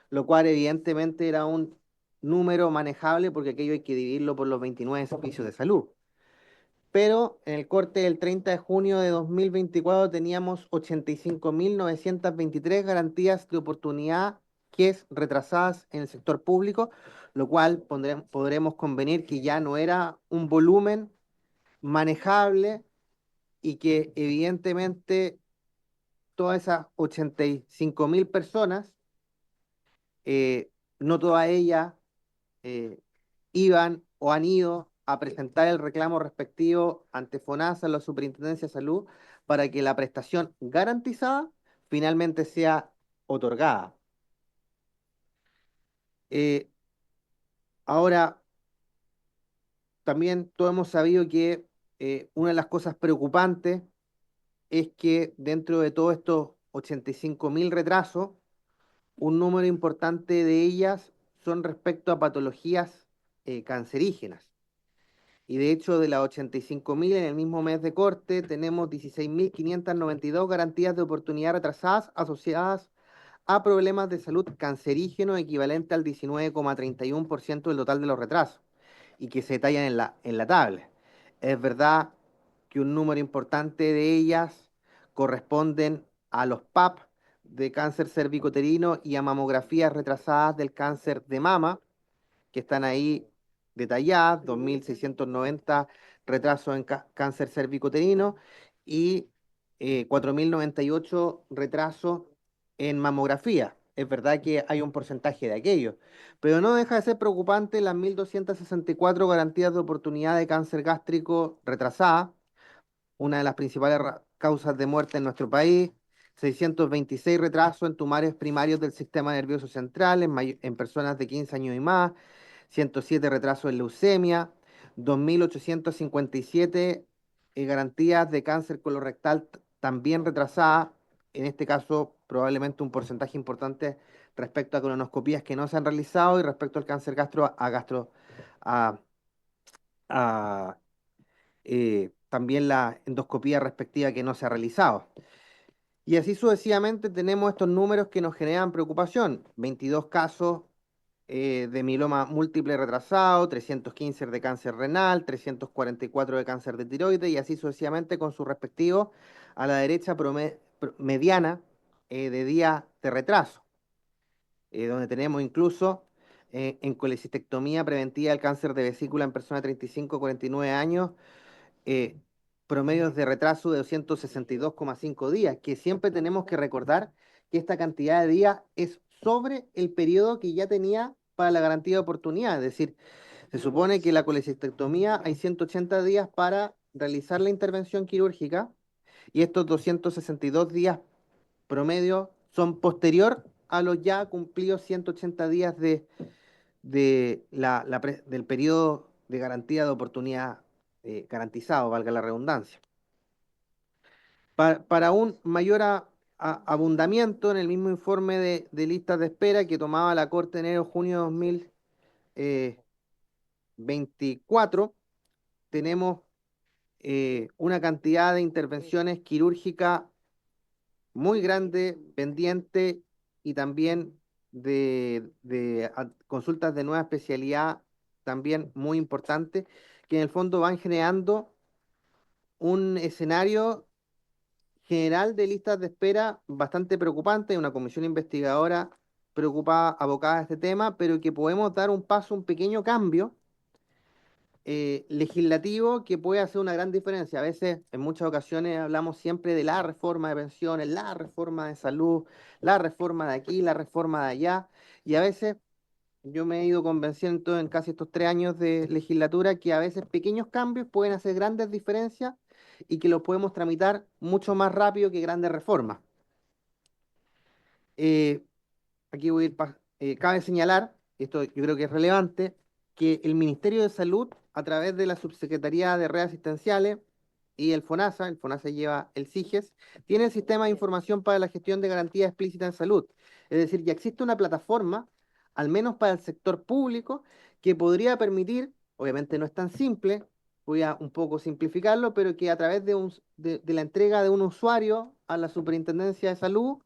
lo cual evidentemente era un número manejable, porque aquello hay que dividirlo por los 29 servicios de salud. Pero en el corte del 30 de junio de 2024 teníamos 85.923 garantías de oportunidad que es retrasadas en el sector público, lo cual podremos convenir que ya no era un volumen manejable, y que evidentemente todas esas 85.000 personas, no todas ellas eh, iban o han ido a presentar el reclamo respectivo ante FONASA, la Superintendencia de Salud, para que la prestación garantizada finalmente sea otorgada. Eh, Ahora, también todos hemos sabido que una de las cosas preocupantes es que dentro de todos estos 85.000 retrasos, un número importante de ellas son respecto a patologías cancerígenas. Y de hecho, de las 85.000 en el mismo mes de corte, tenemos 16.592 garantías de oportunidad retrasadas asociadas a problemas de salud cancerígenos, equivalente al 19,31% del total de los retrasos, y que se detallan en la tabla. Es verdad que un número importante de ellas corresponden a los PAP de cáncer cervicuterino y a mamografías retrasadas del cáncer de mama, que están ahí detalladas: 2.690 retrasos en cáncer cervicuterino y 4.098 retrasos en mamografía. Es verdad que hay un porcentaje de aquello, pero no deja de ser preocupante las 1.264 garantías de oportunidad de cáncer gástrico retrasadas, una de las principales causas de muerte en nuestro país. 626 retrasos en tumores primarios del sistema nervioso central en personas de 15 años y más. 107 retrasos en leucemia. 2.857 garantías de cáncer colorectal también retrasadas, en este caso probablemente un porcentaje importante respecto a colonoscopías que no se han realizado, y respecto al cáncer a también la endoscopía respectiva que no se ha realizado. Y así sucesivamente tenemos estos números que nos generan preocupación. 22 casos de mieloma múltiple retrasado, 315 de cáncer renal, 344 de cáncer de tiroides y así sucesivamente con su respectivo a la derecha mediana de días de retraso, donde tenemos incluso en colecistectomía preventiva del cáncer de vesícula en personas de 35 a 49 años, eh, promedios de retraso de 262,5 días, que siempre tenemos que recordar que esta cantidad de días es sobre el periodo que ya tenía para la garantía de oportunidad. Es decir, se supone que la colecistectomía hay 180 días para realizar la intervención quirúrgica y estos 262 días promedio son posterior a los ya cumplidos 180 días del periodo de garantía de oportunidad garantizado, valga la redundancia. Para un mayor abundamiento, en el mismo informe de listas de espera que tomaba la Corte enero-junio de 2024, tenemos una cantidad de intervenciones quirúrgicas muy grande, pendiente y también de consultas de nueva especialidad también muy importante, que en el fondo van generando un escenario general de listas de espera bastante preocupante, una comisión investigadora preocupada, abocada a este tema, pero que podemos dar un paso, un pequeño cambio legislativo que puede hacer una gran diferencia. A veces, en muchas ocasiones, hablamos siempre de la reforma de pensiones, la reforma de salud, la reforma de aquí, la reforma de allá, y a veces yo me he ido convenciendo en casi estos 3 años de legislatura que a veces pequeños cambios pueden hacer grandes diferencias y que los podemos tramitar mucho más rápido que grandes reformas. Eh, Aquí voy a ir, cabe señalar, esto yo creo que es relevante, que el Ministerio de Salud, a través de la Subsecretaría de Redes Asistenciales y el FONASA lleva el SIGES, tiene el Sistema de Información para la Gestión de Garantía Explícita en Salud. Es decir, ya existe una plataforma, al menos para el sector público, que podría permitir, obviamente no es tan simple, voy a un poco simplificarlo, pero que a través de la entrega de un usuario a la Superintendencia de Salud,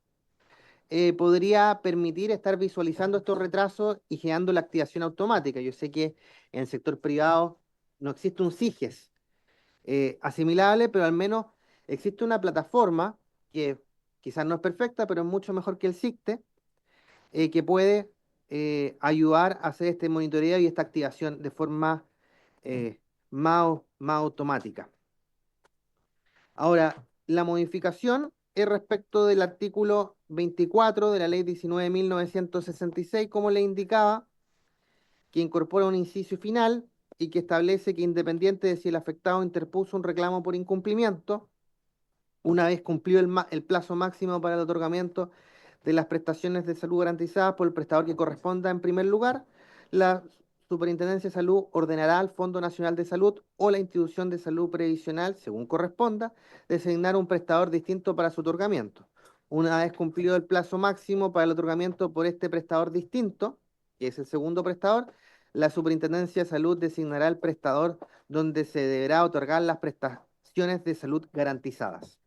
podría permitir estar visualizando estos retrasos y generando la activación automática. Yo sé que en el sector privado no existe un SIGES asimilable, pero al menos existe una plataforma que quizás no es perfecta, pero es mucho mejor que el SICTE, que puede ayudar a hacer este monitoreo y esta activación de forma eh, más automática. Ahora, la modificación es respecto del artículo 24 de la ley 19.966, como le indicaba, que incorpora un inciso final y que establece que independiente de si el afectado interpuso un reclamo por incumplimiento, una vez cumplido el plazo máximo para el otorgamiento de las prestaciones de salud garantizadas por el prestador que corresponda en primer lugar, la Superintendencia de Salud ordenará al Fondo Nacional de Salud o la institución de salud previsional, según corresponda, designar un prestador distinto para su otorgamiento. Una vez cumplido el plazo máximo para el otorgamiento por este prestador distinto, que es el segundo prestador, la Superintendencia de Salud designará el prestador donde se deberá otorgar las prestaciones de salud garantizadas,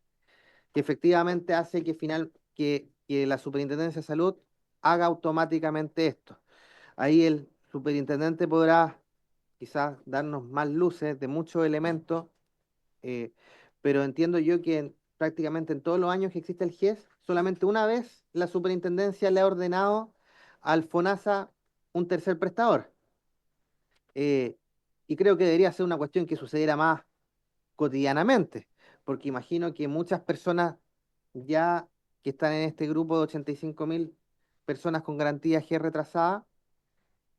que efectivamente hace que la Superintendencia de Salud haga automáticamente esto. Ahí el superintendente podrá quizás darnos más luces de muchos elementos, eh, pero entiendo yo que prácticamente en todos los años que existe el GES, solamente una vez la superintendencia le ha ordenado al FONASA un tercer prestador. Y creo que debería ser una cuestión que sucediera más cotidianamente, porque imagino que muchas personas ya que están en este grupo de 85.000 personas con garantía G retrasada,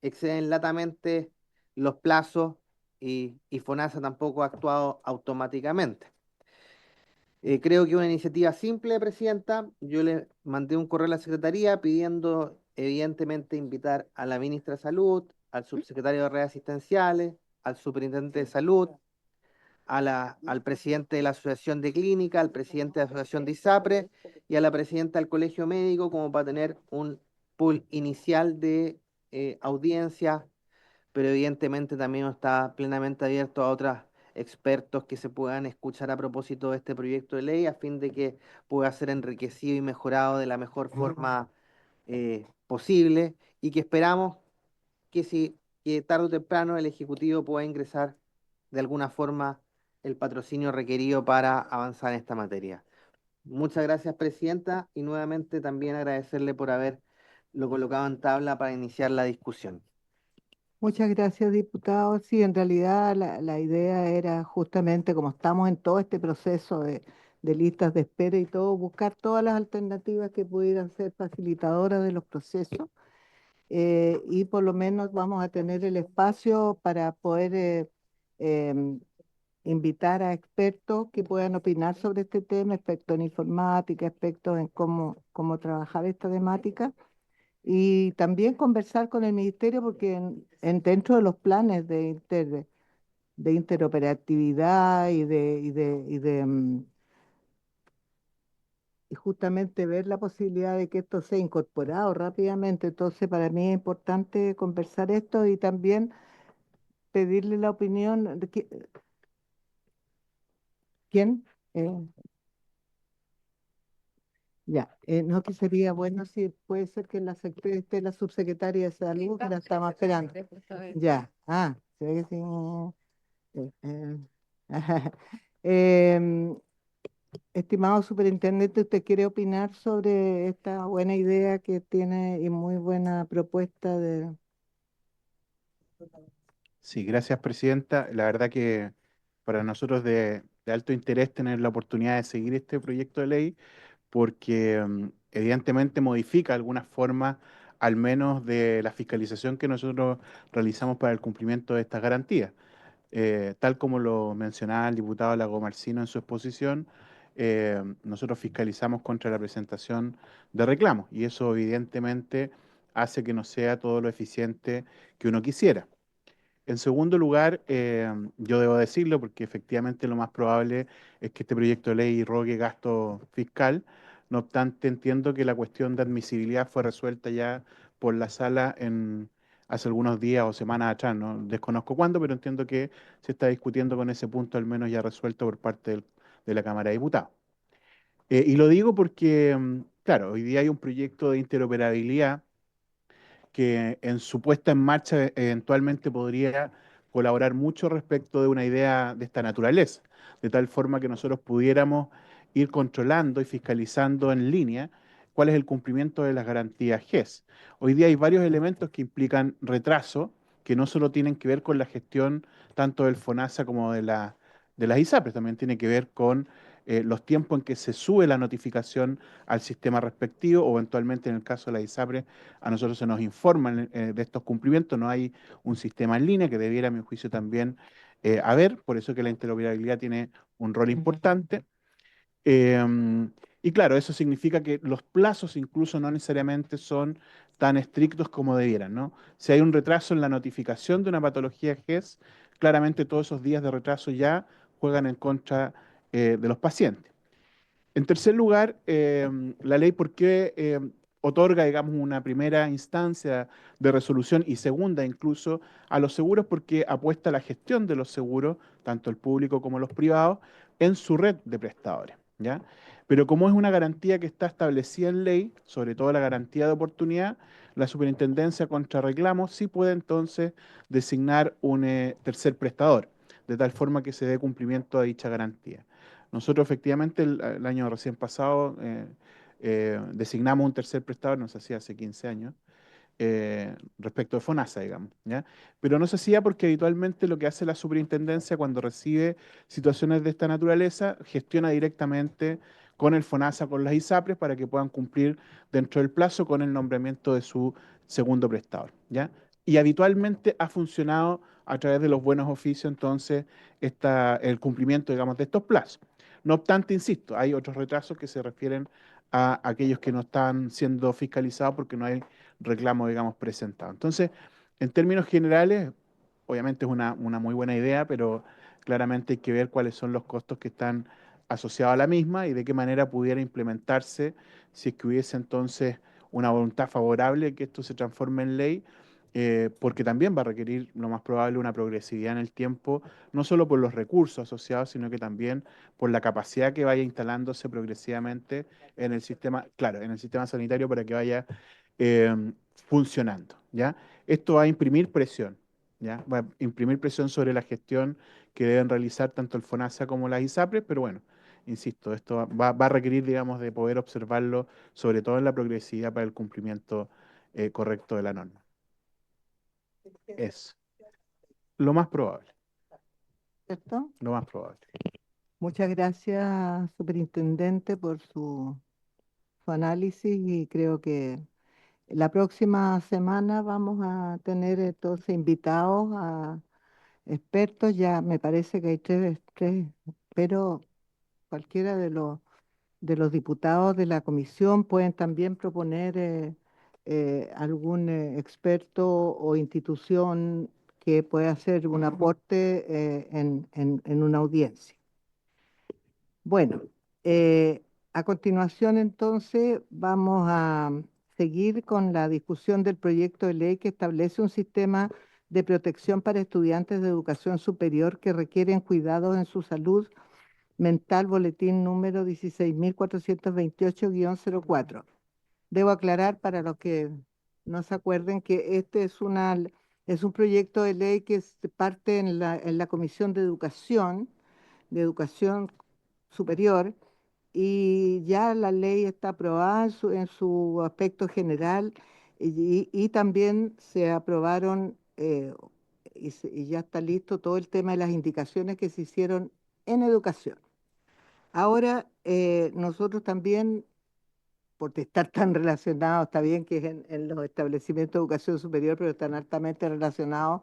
exceden latamente los plazos y FONASA tampoco ha actuado automáticamente. Creo que una iniciativa simple, Presidenta. Yo le mandé un correo a la Secretaría pidiendo, evidentemente, invitar a la Ministra de Salud, al Subsecretario de Redes Asistenciales, al Superintendente de Salud, al presidente de la Asociación de Clínica, al presidente de la Asociación de ISAPRE y a la presidenta del Colegio Médico como para tener un pool inicial de audiencia, pero evidentemente también está plenamente abierto a otras expertos que se puedan escuchar a propósito de este proyecto de ley a fin de que pueda ser enriquecido y mejorado de la mejor forma posible y que esperamos que, si, que tarde o temprano el Ejecutivo pueda ingresar de alguna forma el patrocinio requerido para avanzar en esta materia. Muchas gracias, Presidenta, y nuevamente también agradecerle por haberlo colocado en tabla para iniciar la discusión. Muchas gracias, diputado. Sí, en realidad la idea era justamente, como estamos en todo este proceso de listas de espera y todo, buscar todas las alternativas que pudieran ser facilitadoras de los procesos, y por lo menos vamos a tener el espacio para poder em, invitar a expertos que puedan opinar sobre este tema, expertos en informática, expertos en cómo trabajar esta temática. Y también conversar con el ministerio porque dentro de los planes de interoperatividad y justamente ver la posibilidad de que esto sea incorporado rápidamente. Entonces, para mí es importante conversar esto y también pedirle la opinión de quién. Eh, ya, no, que sería bueno si puede ser que esté la subsecretaria de salud, que la estamos esperando. Ya, se ve que sí. Ajá. Em, Estimado superintendente, ¿usted quiere opinar sobre esta buena idea que tiene y muy buena propuesta de... Sí, gracias, Presidenta. La verdad que para nosotros de alto interés tener la oportunidad de seguir este proyecto de ley porque evidentemente modifica algunas formas, al menos de la fiscalización que nosotros realizamos para el cumplimiento de estas garantías. Tal como lo mencionaba el diputado Lago Marcino en su exposición, nosotros fiscalizamos contra la presentación de reclamos y eso evidentemente hace que no sea todo lo eficiente que uno quisiera. En segundo lugar, yo debo decirlo porque efectivamente lo más probable es que este proyecto de ley rogue gasto fiscal. No obstante, entiendo que la cuestión de admisibilidad fue resuelta ya por la sala hace algunos días o semanas atrás. No desconozco cuándo, pero entiendo que se está discutiendo con ese punto al menos ya resuelto por parte de la Cámara de Diputados. Y lo digo porque, claro, hoy día hay un proyecto de interoperabilidad que en su puesta en marcha eventualmente podría colaborar mucho respecto de una idea de esta naturaleza, de tal forma que nosotros pudiéramos ir controlando y fiscalizando en línea cuál es el cumplimiento de las garantías GES. Hoy día hay varios elementos que implican retraso, que no solo tienen que ver con la gestión tanto del FONASA como de las ISAPRES, también tiene que ver con los tiempos en que se sube la notificación al sistema respectivo o eventualmente en el caso de la ISAPRES a nosotros se nos informan de estos cumplimientos, no hay un sistema en línea que debiera, a mi juicio, también haber, por eso que la interoperabilidad tiene un rol importante. Y claro, eso significa que los plazos incluso no necesariamente son tan estrictos como debieran, ¿no? Si hay un retraso en la notificación de una patología GES, claramente todos esos días de retraso ya juegan en contra de los pacientes. En tercer lugar, la ley, ¿por qué otorga, digamos, una primera instancia de resolución y segunda incluso a los seguros? Porque apuesta a la gestión de los seguros, tanto el público como los privados, en su red de prestadores, ¿ya? Pero como es una garantía que está establecida en ley, sobre todo la garantía de oportunidad, la Superintendencia contra reclamos sí puede entonces designar un tercer prestador, de tal forma que se dé cumplimiento a dicha garantía. Nosotros efectivamente el año recién pasado designamos un tercer prestador, no se hacía hace 15 años, respecto de FONASA, digamos, ¿ya? Pero no se hacía porque habitualmente lo que hace la superintendencia cuando recibe situaciones de esta naturaleza, gestiona directamente con el FONASA, con las ISAPRES, para que puedan cumplir dentro del plazo con el nombramiento de su segundo prestador, ¿ya? Y habitualmente ha funcionado a través de los buenos oficios, entonces, el cumplimiento, digamos, de estos plazos. No obstante, insisto, hay otros retrasos que se refieren a aquellos que no están siendo fiscalizados porque no hay reclamo, digamos, presentado. Entonces, en términos generales, obviamente es una muy buena idea, pero claramente hay que ver cuáles son los costos que están asociados a la misma y de qué manera pudiera implementarse si es que hubiese entonces una voluntad favorable de que esto se transforme en ley porque también va a requerir lo más probable una progresividad en el tiempo, no solo por los recursos asociados, sino que también por la capacidad que vaya instalándose progresivamente en el sistema, claro, en el sistema sanitario para que vaya funcionando, ¿ya? Esto va a imprimir presión, ¿ya? Va a imprimir presión sobre la gestión que deben realizar tanto el FONASA como las ISAPRES, pero bueno, insisto, esto va a requerir, digamos, de poder observarlo, sobre todo en la progresividad para el cumplimiento correcto de la norma. Es lo más probable, ¿Cierto? lo más probable. Muchas gracias, superintendente, por su análisis y creo que la próxima semana vamos a tener entonces invitados a expertos. Ya me parece que hay tres, pero cualquiera de los diputados de la comisión pueden también proponer algún experto o institución que pueda hacer un aporte en una audiencia. Bueno, a continuación entonces vamos a seguir con la discusión del proyecto de ley que establece un sistema de protección para estudiantes de educación superior que requieren cuidados en su salud mental, boletín número 16.428-04. Debo aclarar para los que no se acuerden que este es un proyecto de ley que parte en la Comisión de Educación Superior, y ya la ley está aprobada en su aspecto general y también se aprobaron y ya está listo todo el tema de las indicaciones que se hicieron en educación. Ahora, nosotros también, por estar tan relacionados, está bien que es en los establecimientos de educación superior, pero están altamente relacionados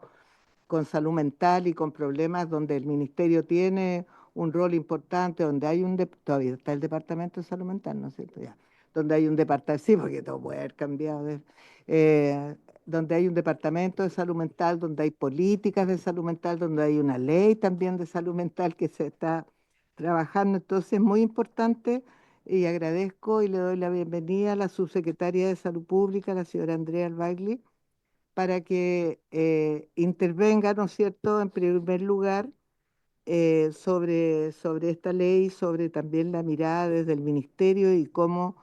con salud mental y con problemas donde el ministerio tiene un rol importante, donde hay todavía está el departamento de salud mental, ¿no es cierto? Ya. Donde hay un departamento, sí, porque todo puede haber cambiado, eh, donde hay un departamento de salud mental, donde hay políticas de salud mental, donde hay una ley también de salud mental que se está trabajando. Entonces es muy importante y agradezco y le doy la bienvenida a la subsecretaria de Salud Pública, la señora Andrea Albagli, para que intervenga, ¿no es cierto?, en primer lugar, sobre esta ley, sobre también la mirada desde el ministerio y cómo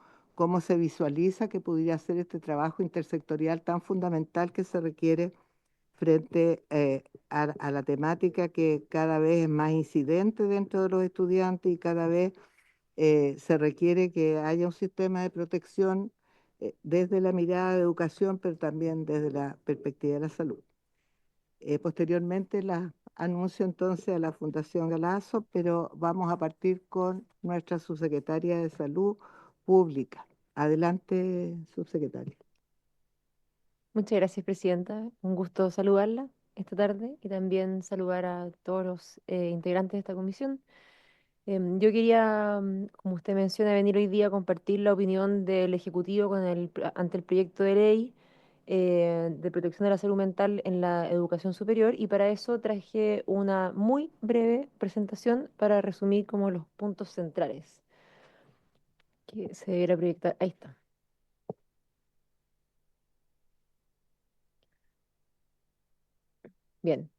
se visualiza que pudiera ser este trabajo intersectorial tan fundamental que se requiere frente a la temática que cada vez es más incidente dentro de los estudiantes y cada vez se requiere que haya un sistema de protección desde la mirada de educación, pero también desde la perspectiva de la salud. Posteriormente las anuncio entonces a la Fundación Galazo, pero vamos a partir con nuestra subsecretaria de Salud Pública. Adelante, subsecretaria. Muchas gracias, presidenta. Un gusto saludarla esta tarde y también saludar a todos los integrantes de esta comisión. Yo quería, como usted menciona, venir hoy día a compartir la opinión del Ejecutivo ante el proyecto de ley de protección de la salud mental en la educación superior, y para eso traje una muy breve presentación para resumir como los puntos centrales que se debiera proyectar. Ahí está. Bien.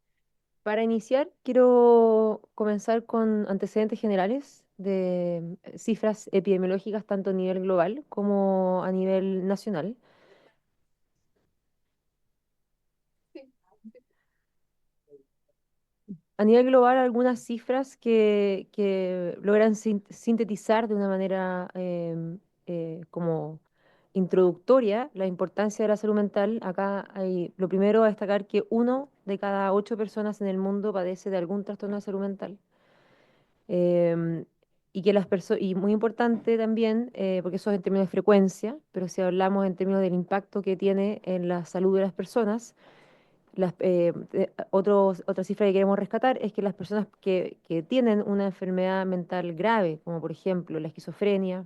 Para iniciar, quiero comenzar con antecedentes generales de cifras epidemiológicas tanto a nivel global como a nivel nacional. A nivel global, algunas cifras que logran sintetizar de una manera como introductoria la importancia de la salud mental. Acá hay lo primero a destacar que 1 de cada 8 personas en el mundo padece de algún trastorno de salud mental. Em, y que las personas, y muy importante también, porque eso es en términos de frecuencia, pero si hablamos en términos del impacto que tiene en la salud de las personas, otra cifra que queremos rescatar es que las personas que tienen una enfermedad mental grave, como por ejemplo la esquizofrenia,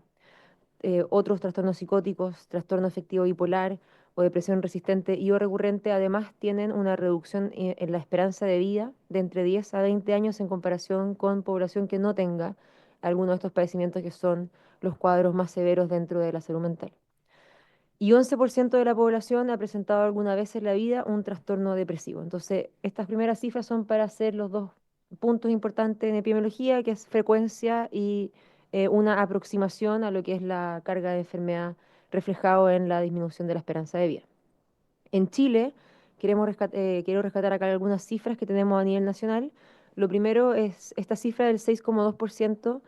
otros trastornos psicóticos, trastorno afectivo bipolar o depresión resistente y o recurrente, además tienen una reducción en la esperanza de vida de entre 10 a 20 años en comparación con población que no tenga alguno de estos padecimientos que son los cuadros más severos dentro de la salud mental. y 11% de la población ha presentado alguna vez en la vida un trastorno depresivo. Entonces, estas primeras cifras son para hacer los dos puntos importantes en epidemiología, que es frecuencia y una aproximación a lo que es la carga de enfermedad reflejado en la disminución de la esperanza de vida. En Chile, quiero rescatar acá algunas cifras que tenemos a nivel nacional. Lo primero es esta cifra del 6,2%,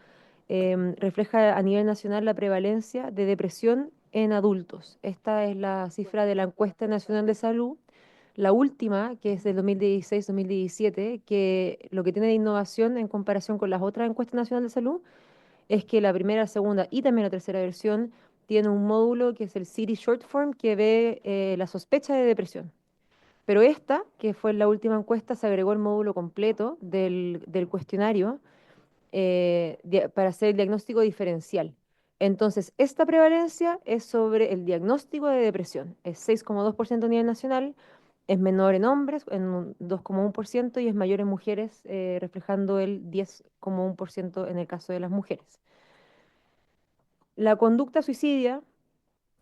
refleja a nivel nacional la prevalencia de depresión en adultos. Esta es la cifra de la Encuesta Nacional de Salud, la última, que es del 2016-2017, que lo que tiene de innovación en comparación con las otras encuestas nacionales de salud es que la primera, segunda y también la tercera versión tiene un módulo que es el City Short Form que ve la sospecha de depresión. Pero esta, que fue la última encuesta, se agregó el módulo completo del cuestionario para hacer el diagnóstico diferencial. Entonces, esta prevalencia es sobre el diagnóstico de depresión. Es 6,2% a nivel nacional, es menor en hombres, en un 2,1%, y es mayor en mujeres, reflejando el 10,1% en el caso de las mujeres. La conducta suicidia,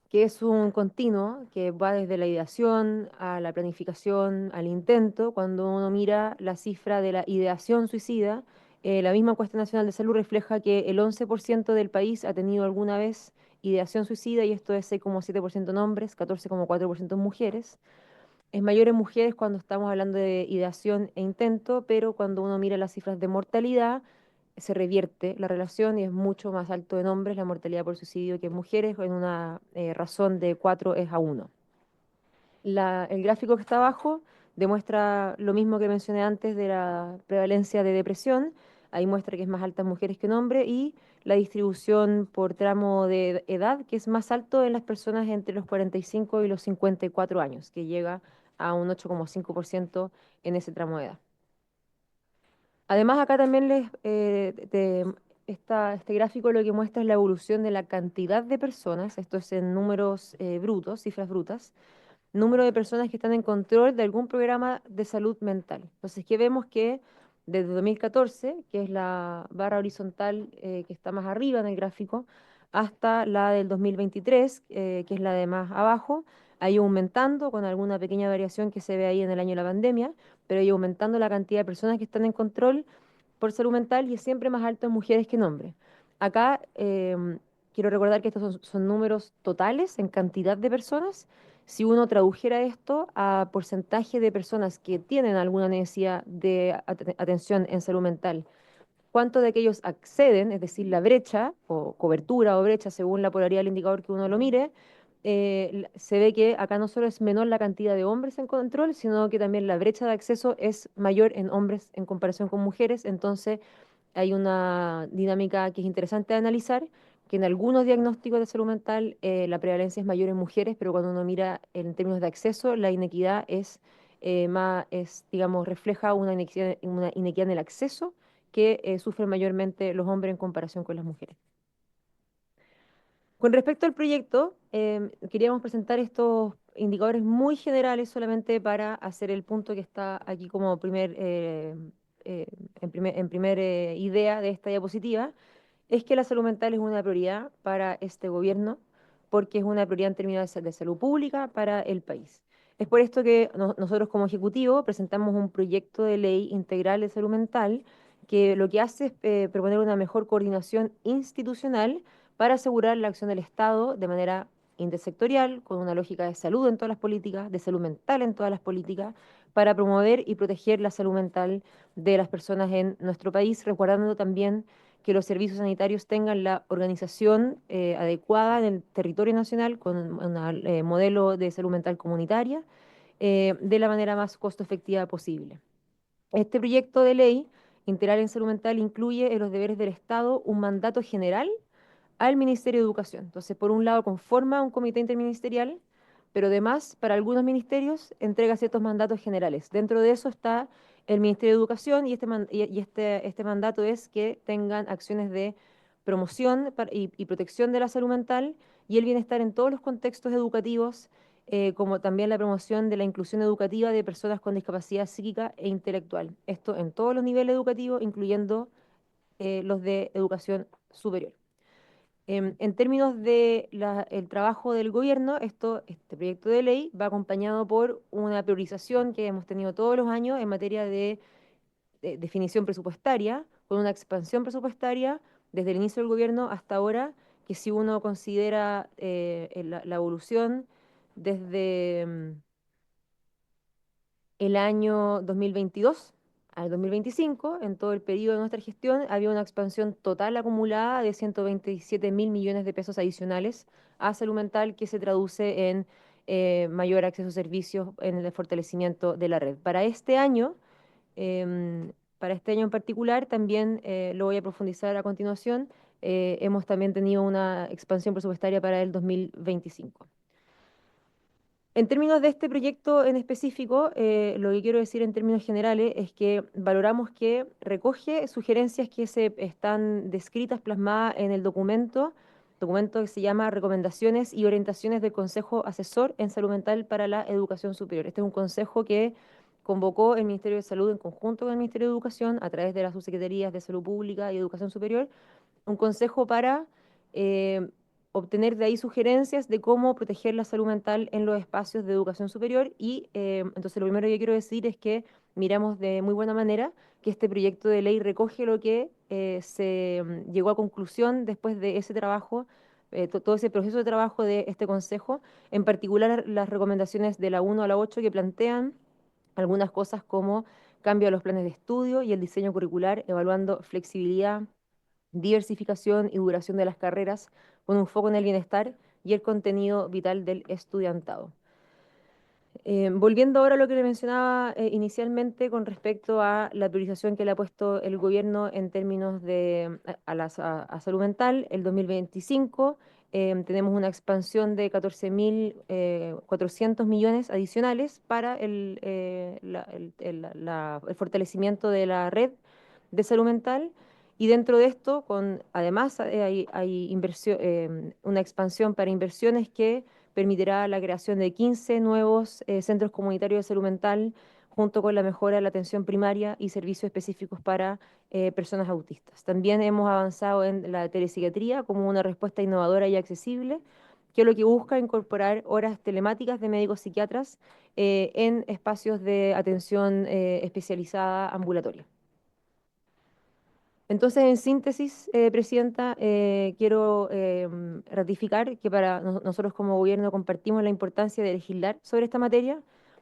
que es un continuo que va desde la ideación a la planificación, al intento. Cuando uno mira la cifra de la ideación suicida, la misma encuesta nacional de salud refleja que el 11% del país ha tenido alguna vez ideación suicida, y esto es 6,7% en hombres, 14,4% en mujeres. Es mayor en mujeres cuando estamos hablando de ideación e intento, pero cuando uno mira las cifras de mortalidad, se revierte la relación y es mucho más alto en hombres la mortalidad por suicidio que en mujeres, en una razón de 4 es a 1. El gráfico que está abajo demuestra lo mismo que mencioné antes de la prevalencia de depresión. Ahí muestra que es más alta en mujeres que en hombres, y la distribución por tramo de edad, que es más alto en las personas entre los 45 y los 54 años, que llega a un 8,5% en ese tramo de edad. Además, acá también este gráfico lo que muestra es la evolución de la cantidad de personas, esto es en números brutos, cifras brutas, número de personas que están en control de algún programa de salud mental. Entonces, ¿qué vemos? Que desde 2014, que es la barra horizontal que está más arriba en el gráfico, hasta la del 2023, que es la de más abajo, ha ido aumentando con alguna pequeña variación que se ve ahí en el año de la pandemia, pero ha ido aumentando la cantidad de personas que están en control por salud mental, y es siempre más alto en mujeres que en hombres. Acá quiero recordar que estos son números totales en cantidad de personas. Si uno tradujera esto a porcentaje de personas que tienen alguna necesidad de atención en salud mental, ¿cuántos de aquellos acceden? Es decir, la brecha o cobertura o brecha, según la polaridad del indicador que uno lo mire, se ve que acá no solo es menor la cantidad de hombres en control, sino que también la brecha de acceso es mayor en hombres en comparación con mujeres. Entonces, hay una dinámica que es interesante de analizar, que en algunos diagnósticos de salud mental la prevalencia es mayor en mujeres, pero cuando uno mira en términos de acceso, la inequidad digamos, refleja una inequidad en el acceso que sufren mayormente los hombres en comparación con las mujeres. Con respecto al proyecto, queríamos presentar estos indicadores muy generales solamente para hacer el punto que está aquí como en primer idea de esta diapositiva, es que la salud mental es una prioridad para este gobierno, porque es una prioridad en términos de salud pública para el país. Es por esto que nosotros como Ejecutivo presentamos un proyecto de ley integral de salud mental que lo que hace es proponer una mejor coordinación institucional para asegurar la acción del Estado de manera intersectorial, con una lógica de salud en todas las políticas, de salud mental en todas las políticas, para promover y proteger la salud mental de las personas en nuestro país, resguardando también que los servicios sanitarios tengan la organización adecuada en el territorio nacional, con un modelo de salud mental comunitaria, de la manera más costo efectiva posible. Este proyecto de ley integral en salud mental incluye en los deberes del Estado un mandato general al Ministerio de Educación. Entonces, por un lado, conforma un comité interministerial, pero además, para algunos ministerios, entrega ciertos mandatos generales. Dentro de eso está el Ministerio de Educación, y este mandato es que tengan acciones de promoción y protección de la salud mental y el bienestar en todos los contextos educativos, como también la promoción de la inclusión educativa de personas con discapacidad psíquica e intelectual. Esto en todos los niveles educativos, incluyendo los de educación superior. En términos de el trabajo del gobierno, este proyecto de ley va acompañado por una priorización que hemos tenido todos los años en materia de definición presupuestaria, con una expansión presupuestaria desde el inicio del gobierno hasta ahora, que si uno considera la evolución desde el año 2022 al 2025, en todo el periodo de nuestra gestión, había una expansión total acumulada de 127.000 millones de pesos adicionales a salud mental, que se traduce en mayor acceso a servicios en el fortalecimiento de la red. Para este año en particular, también lo voy a profundizar a continuación, hemos también tenido una expansión presupuestaria para el 2025. En términos de este proyecto en específico, lo que quiero decir en términos generales es que valoramos que recoge sugerencias que se están descritas, plasmadas en el documento que se llama Recomendaciones y Orientaciones del Consejo Asesor en Salud Mental para la Educación Superior. Este es un consejo que convocó el Ministerio de Salud en conjunto con el Ministerio de Educación a través de las subsecretarías de Salud Pública y Educación Superior, un consejo para eh, obtener de ahí sugerencias de cómo proteger la salud mental en los espacios de educación superior y entonces lo primero que quiero decir es que miramos de muy buena manera que este proyecto de ley recoge lo que llegó a conclusión después de ese trabajo, todo ese proceso de trabajo de este consejo, en particular las recomendaciones de la 1 a la 8 que plantean algunas cosas como cambio a los planes de estudio y el diseño curricular, evaluando flexibilidad, diversificación y duración de las carreras, con un foco en el bienestar y el contenido vital del estudiantado. Volviendo ahora a lo que le mencionaba inicialmente con respecto a la priorización que le ha puesto el gobierno en términos de a salud mental, el 2025 tenemos una expansión de 14.400 millones adicionales para el fortalecimiento de la red de salud mental. Y dentro de esto, además hay una expansión para inversiones que permitirá la creación de 15 nuevos centros comunitarios de salud mental, junto con la mejora de la atención primaria y servicios específicos para personas autistas. También hemos avanzado en la telepsiquiatría como una respuesta innovadora y accesible, que es lo que busca incorporar horas telemáticas de médicos psiquiatras en espacios de atención especializada ambulatoria. Entonces, en síntesis, Presidenta, quiero ratificar que para nosotros como gobierno compartimos la importancia de legislar sobre esta materia,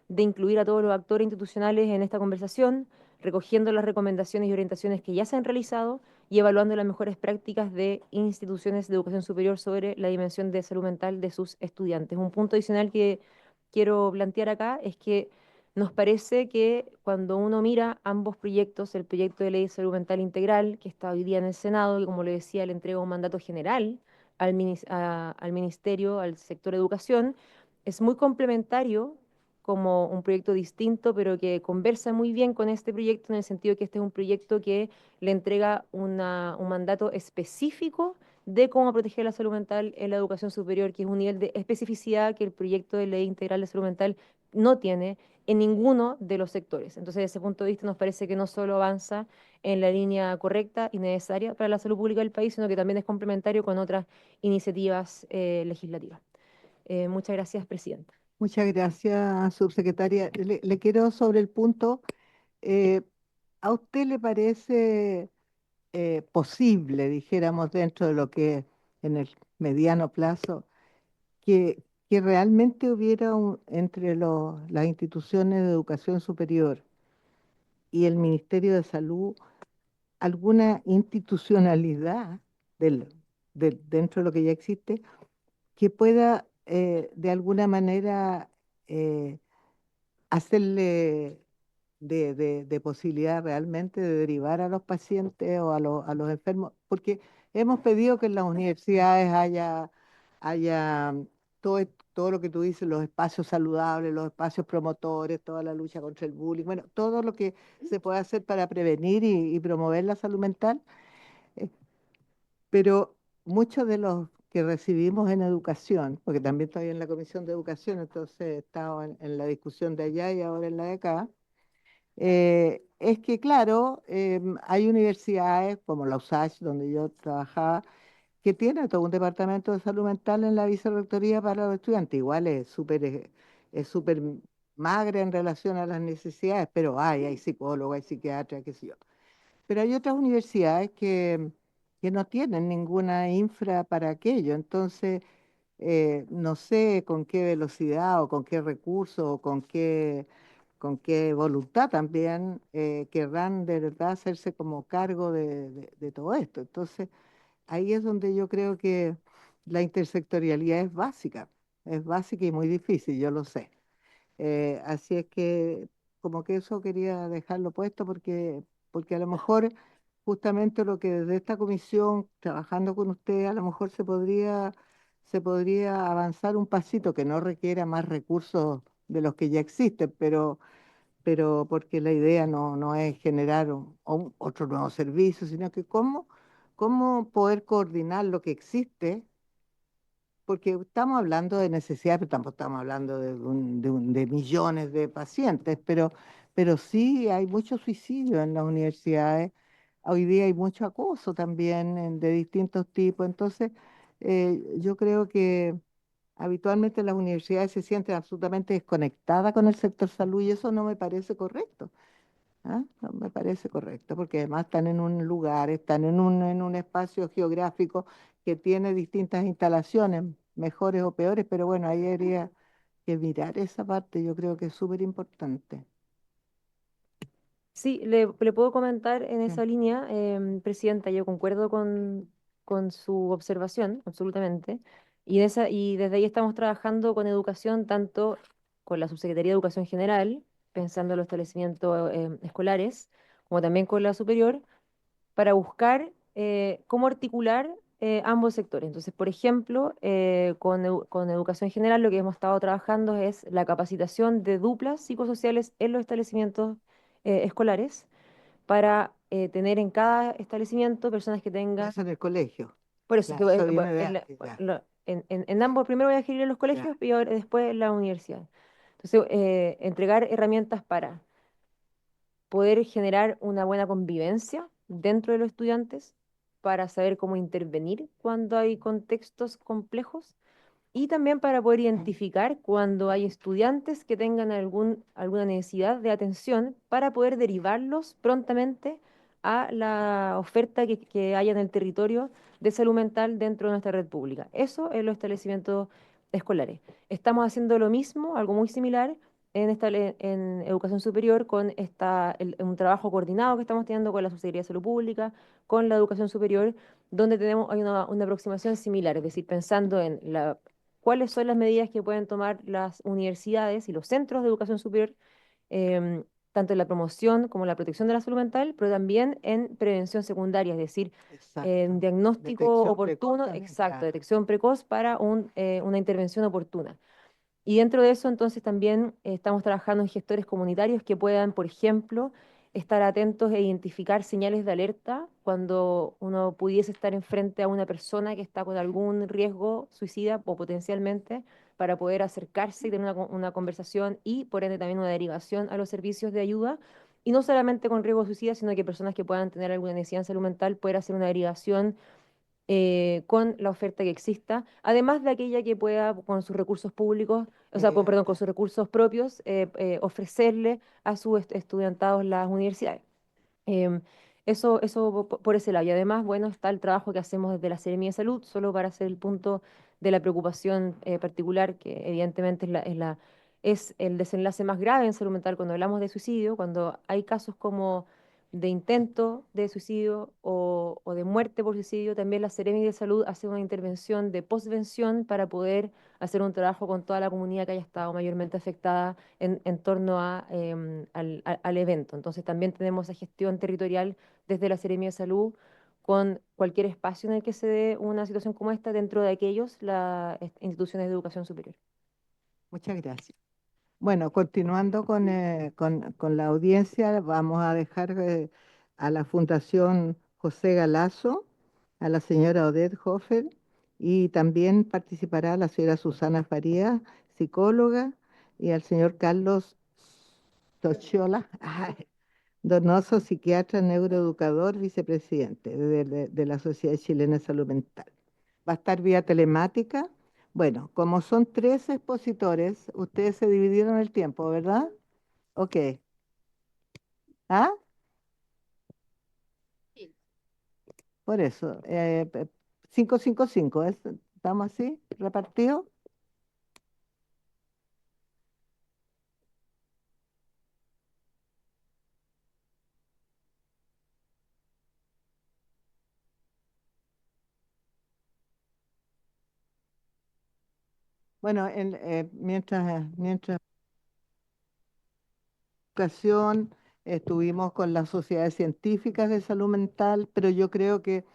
de incluir a todos los actores institucionales en esta conversación, recogiendo las recomendaciones y orientaciones que ya se han realizado y evaluando las mejores prácticas de instituciones de educación superior sobre la dimensión de salud mental de sus estudiantes. Un punto adicional que quiero plantear acá es que nos parece que cuando uno mira ambos proyectos, el proyecto de ley de salud mental integral, que está hoy día en el Senado, y como le decía, le entrega un mandato general al ministerio, al sector educación, es muy complementario como un proyecto distinto, pero que conversa muy bien con este proyecto en el sentido que este es un proyecto que le entrega un mandato específico de cómo proteger la salud mental en la educación superior, que es un nivel de especificidad que el proyecto de ley integral de salud mental no tiene en ninguno de los sectores. Entonces, desde ese punto de vista, nos parece que no solo avanza en la línea correcta y necesaria para la salud pública del país, sino que también es complementario con otras iniciativas legislativas. Muchas gracias, Presidenta. Muchas gracias, subsecretaria. Le quiero sobre el punto, eh, ¿a usted le parece posible, dijéramos, dentro de lo que es en el mediano plazo, que realmente hubiera entre las instituciones de educación superior y el Ministerio de Salud alguna institucionalidad dentro de lo que ya existe que pueda de alguna manera eh, hacerle de posibilidad realmente de derivar a los pacientes o a los enfermos? Porque hemos pedido que en las universidades haya todo lo que tú dices, los espacios saludables, los espacios promotores, toda la lucha contra el bullying, bueno, todo lo que se puede hacer para prevenir y promover la salud mental, eh, pero muchos de los que recibimos en educación, porque también estoy en la Comisión de Educación, entonces he estado en la discusión de allá y ahora en la de acá, es que, claro, hay universidades como la USACH, donde yo trabajaba, que tiene todo un departamento de salud mental en la vicerrectoría para los estudiantes. Igual es súper magra en relación a las necesidades, pero hay psicólogos, hay psiquiatras, qué sé yo. Pero hay otras universidades que no tienen ninguna infra para aquello. Entonces, no sé con qué velocidad o con qué recursos o con qué voluntad también querrán de verdad hacerse como cargo de todo esto. Entonces, ahí es donde yo creo que la intersectorialidad es básica y muy difícil, yo lo sé. Así es que como que eso quería dejarlo puesto porque a lo mejor justamente lo que desde esta comisión, trabajando con usted, a lo mejor se podría avanzar un pasito que no requiera más recursos de los que ya existen, pero porque la idea no es generar otro nuevo servicio, sino que cómo poder coordinar lo que existe porque estamos hablando de necesidades, pero tampoco estamos hablando de millones de pacientes, pero sí hay mucho suicidio en las universidades. Hoy día hay mucho acoso también de distintos tipos. Entonces, yo creo que habitualmente las universidades se sienten absolutamente desconectadas con el sector salud y eso no me parece correcto. ¿Ah? No me parece correcto, porque además están en un lugar, están en un espacio geográfico que tiene distintas instalaciones, mejores o peores, pero bueno, ahí habría que mirar esa parte, yo creo que es súper importante. Sí, le puedo comentar en Sí. esa línea, Presidenta, yo concuerdo con su observación, absolutamente, y desde ahí estamos trabajando con educación, tanto con la Subsecretaría de Educación General, pensando en los establecimientos escolares, como también con la superior, para buscar cómo articular ambos sectores. Entonces, por ejemplo, con educación general lo que hemos estado trabajando es la capacitación de duplas psicosociales en los establecimientos escolares para tener en cada establecimiento personas que tengan, Eso en el colegio, por eso, claro, eso viene de en, antes, ya, en ambos, primero voy a escribir en los ya. colegios y después en la universidad. Entonces, entregar herramientas para poder generar una buena convivencia dentro de los estudiantes, para saber cómo intervenir cuando hay contextos complejos y también para poder identificar cuando hay estudiantes que tengan alguna necesidad de atención para poder derivarlos prontamente a la oferta que haya en el territorio de salud mental dentro de nuestra red pública. Eso en los establecimientos escolares. Estamos haciendo lo mismo, algo muy similar, en educación superior con un trabajo coordinado que estamos teniendo con la Subsecretaría de Salud Pública, con la educación superior, donde hay una aproximación similar, es decir, pensando en cuáles son las medidas que pueden tomar las universidades y los centros de educación superior, em, tanto en la promoción como en la protección de la salud mental, pero también en prevención secundaria, es decir, en Exacto. diagnóstico Detección precoz oportuno, también, exacto, claro. detección precoz para una intervención oportuna. Y dentro de eso, entonces, también estamos trabajando en gestores comunitarios que puedan, por ejemplo, estar atentos e identificar señales de alerta cuando uno pudiese estar enfrente a una persona que está con algún riesgo suicida o potencialmente, para poder acercarse y tener una conversación y, por ende, también una derivación a los servicios de ayuda. Y no solamente con riesgo suicida, sino que personas que puedan tener alguna necesidad en salud mental, poder hacer una derivación con la oferta que exista, además de aquella que pueda con sus recursos públicos, o sea, perdón, con Claro. sus recursos propios, ofrecerle a sus estudiantados las universidades. Em, eso por ese lado. Y además, bueno, está el trabajo que hacemos desde la Seremía de Salud, solo para hacer el punto de la preocupación particular, que evidentemente es el desenlace más grave en salud mental cuando hablamos de suicidio, cuando hay casos como de intento de suicidio o de muerte por suicidio. También la Seremi de Salud hace una intervención de postvención para poder hacer un trabajo con toda la comunidad que haya estado mayormente afectada en torno al evento. Entonces también tenemos esa gestión territorial desde la Seremía de Salud con cualquier espacio en el que se dé una situación como esta, dentro de aquellos las instituciones de educación superior. Muchas gracias. Bueno, continuando con la audiencia, vamos a dejar a la Fundación José Galazo, a la señora Odette Hofer, y también participará la señora Susana Farías, psicóloga, y al señor Carlos Tochiola, Donoso, psiquiatra, neuroeducador, vicepresidente de la Sociedad Chilena de Salud Mental. va a estar vía telemática. Bueno, como son 3 expositores, ustedes se dividieron el tiempo, ¿verdad? Ok. ¿Ah? Por eso, 5, 5, 5, ¿estamos así, repartidos? Bueno, mientras ocasión estuvimos con las sociedades científicas de salud mental, pero yo creo que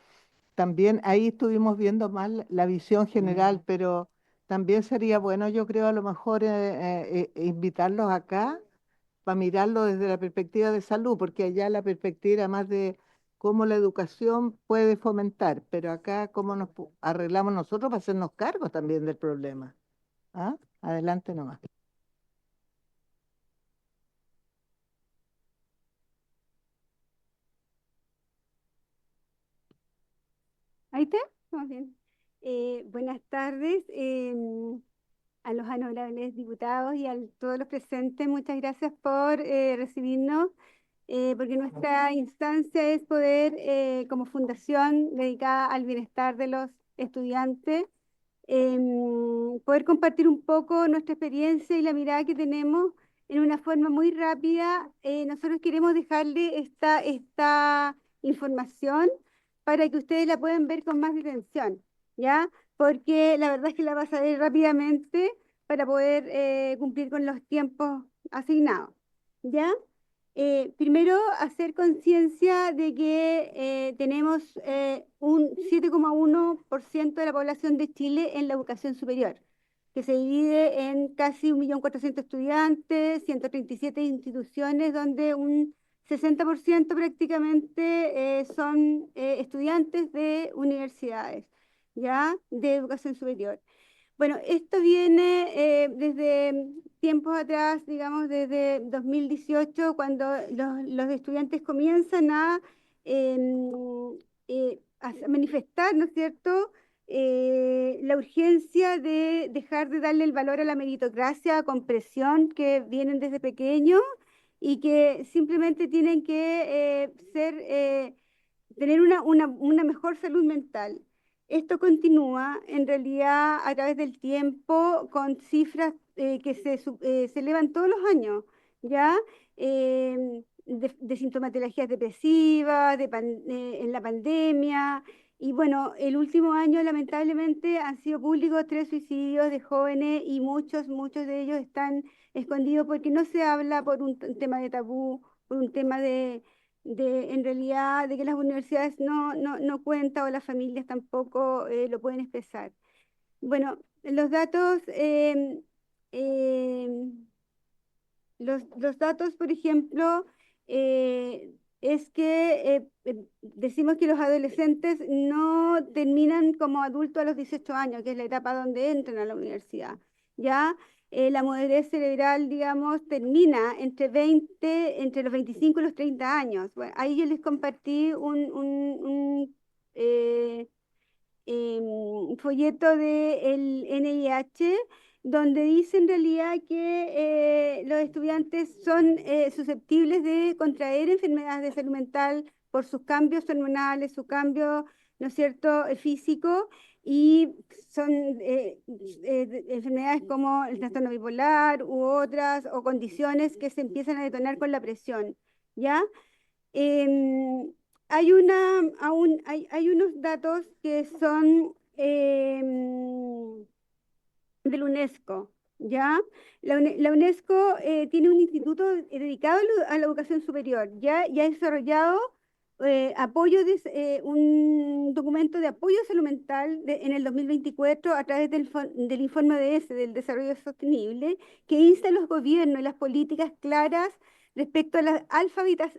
también ahí estuvimos viendo más la visión general, pero también sería bueno, yo creo, a lo mejor invitarlos acá para mirarlo desde la perspectiva de salud, porque allá la perspectiva era más de cómo la educación puede fomentar, pero acá cómo nos arreglamos nosotros para hacernos cargos también del problema. ¿Ah? Adelante nomás. Ahí está, vamos bien. Buenas tardes a los honorables diputados y a todos los presentes. Muchas gracias por recibirnos, porque nuestra instancia es poder, como fundación dedicada al bienestar de los estudiantes, poder compartir un poco nuestra experiencia y la mirada que tenemos en una forma muy rápida. Nosotros queremos dejarle esta información para que ustedes la puedan ver con más detención, ¿ya? Porque la verdad es que la vas a ver rápidamente para poder cumplir con los tiempos asignados, ¿ya? Primero, hacer conciencia de que tenemos un 7,1% de la población de Chile en la educación superior, que se divide en casi 1.400.000 estudiantes, 137 instituciones, donde un 60% prácticamente son estudiantes de universidades, ¿ya? De educación superior. Bueno, esto viene desde tiempos atrás, digamos, desde 2018, cuando los estudiantes comienzan a manifestar, ¿no es cierto?, la urgencia de dejar de darle el valor a la meritocracia con presión que vienen desde pequeños y que simplemente tienen que tener una mejor salud mental. Esto continúa en realidad a través del tiempo con cifras que se elevan todos los años, ¿ya? De sintomatologías depresivas, en la pandemia. Y bueno, el último año lamentablemente han sido públicos 3 suicidios de jóvenes y muchos de ellos están escondidos porque no se habla por un tema de tabú, por un tema en realidad, de que las universidades no cuentan o las familias tampoco lo pueden expresar. Bueno, los datos, los datos, por ejemplo, es que decimos que los adolescentes no terminan como adultos a los 18 años, que es la etapa donde entran a la universidad, ¿ya? La madurez cerebral, digamos, termina entre los 25 y los 30 años. Bueno, ahí yo les compartí un folleto del NIH, donde dice en realidad que los estudiantes son susceptibles de contraer enfermedades de salud mental por sus cambios hormonales, su cambio, ¿no es cierto?, físico, y son enfermedades como el trastorno bipolar u otras, o condiciones que se empiezan a detonar con la presión, ¿ya? Em, hay unos datos que son del UNESCO, ¿ya? La UNESCO tiene un instituto dedicado a la educación superior, ¿ya? Y ha desarrollado un documento de apoyo a salud mental en el 2024 a través del informe ODS, del desarrollo sostenible, que insta a los gobiernos y las políticas claras respecto a la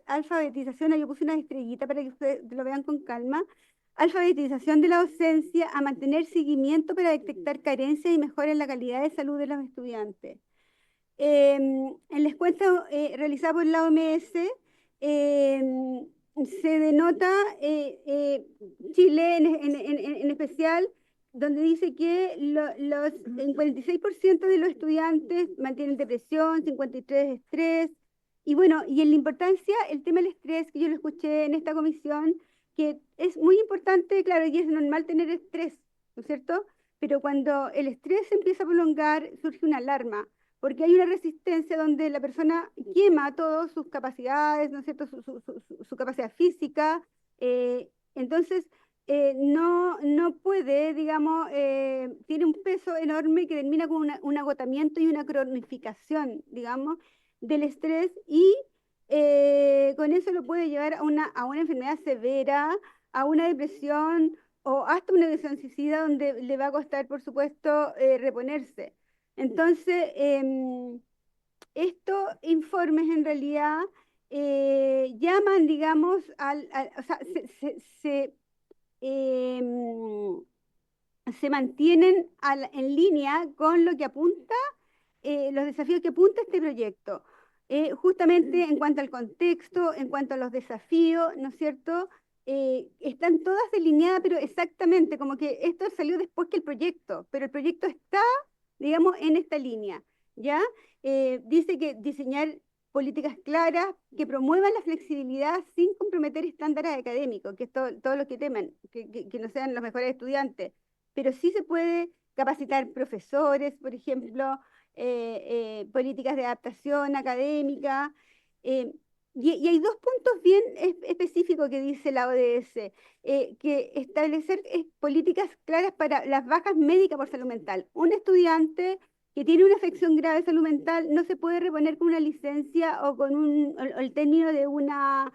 alfabetización. Yo puse una estrellita para que ustedes lo vean con calma. Alfabetización de la docencia, a mantener seguimiento para detectar carencias y mejorar la calidad de salud de los estudiantes. En la encuesta realizada por la OMS, se denota Chile en especial, donde dice que en 46% de los estudiantes mantienen depresión, 53% estrés, y bueno, y en la importancia, el tema del estrés, que yo lo escuché en esta comisión, que es muy importante, claro, y es normal tener estrés, ¿no es cierto? Pero cuando el estrés se empieza a prolongar, surge una alarma, porque hay una resistencia donde la persona quema todas sus capacidades, ¿no es cierto? Su capacidad física, entonces no puede, digamos, tiene un peso enorme que termina con un agotamiento y una cronificación, digamos, del estrés y con eso lo puede llevar a una enfermedad severa, a una depresión o hasta una depresión suicida donde le va a costar, por supuesto, reponerse. Entonces, estos informes en realidad llaman, digamos, o sea, em, se mantienen en línea con lo que apunta, los desafíos que apunta este proyecto. Justamente en cuanto al contexto, en cuanto a los desafíos, ¿no es cierto? Están todas delineadas, pero exactamente, como que esto salió después que el proyecto, pero el proyecto está, digamos, en esta línea, ¿ya? Dice que diseñar políticas claras que promuevan la flexibilidad sin comprometer estándares académicos, que es todo lo que temen, que no sean los mejores estudiantes, pero sí se puede capacitar profesores, por ejemplo, políticas de adaptación académica, eh, y hay dos puntos bien específicos que dice la ODS, que establecer políticas claras para las bajas médicas por salud mental. Un estudiante que tiene una afección grave de salud mental no se puede reponer con una licencia o con o el término de una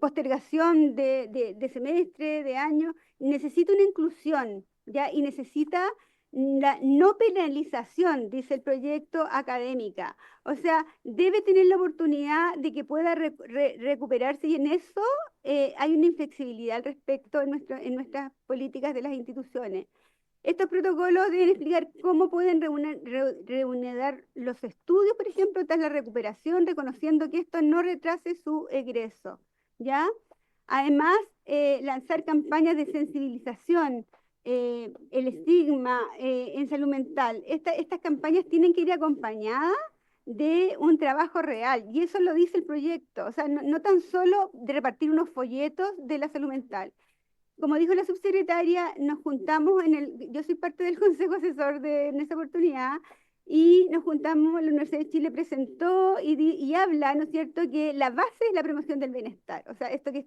postergación de semestre, de año. Necesita una inclusión, ¿ya? Y necesita la no penalización, dice el proyecto académica. O sea, debe tener la oportunidad de que pueda recuperarse y en eso hay una inflexibilidad al respecto en nuestras políticas de las instituciones. Estos protocolos deben explicar cómo pueden reunir los estudios, por ejemplo, tras la recuperación, reconociendo que esto no retrase su egreso, ¿ya? Además, lanzar campañas de sensibilización, el estigma en salud mental. Estas campañas tienen que ir acompañadas de un trabajo real, y eso lo dice el proyecto, o sea, no tan solo de repartir unos folletos de la salud mental. Como dijo la subsecretaria, nos juntamos yo soy parte del consejo asesor en esa oportunidad, y nos juntamos, la Universidad de Chile presentó y habla, ¿no es cierto?, que la base es la promoción del bienestar, o sea, esto que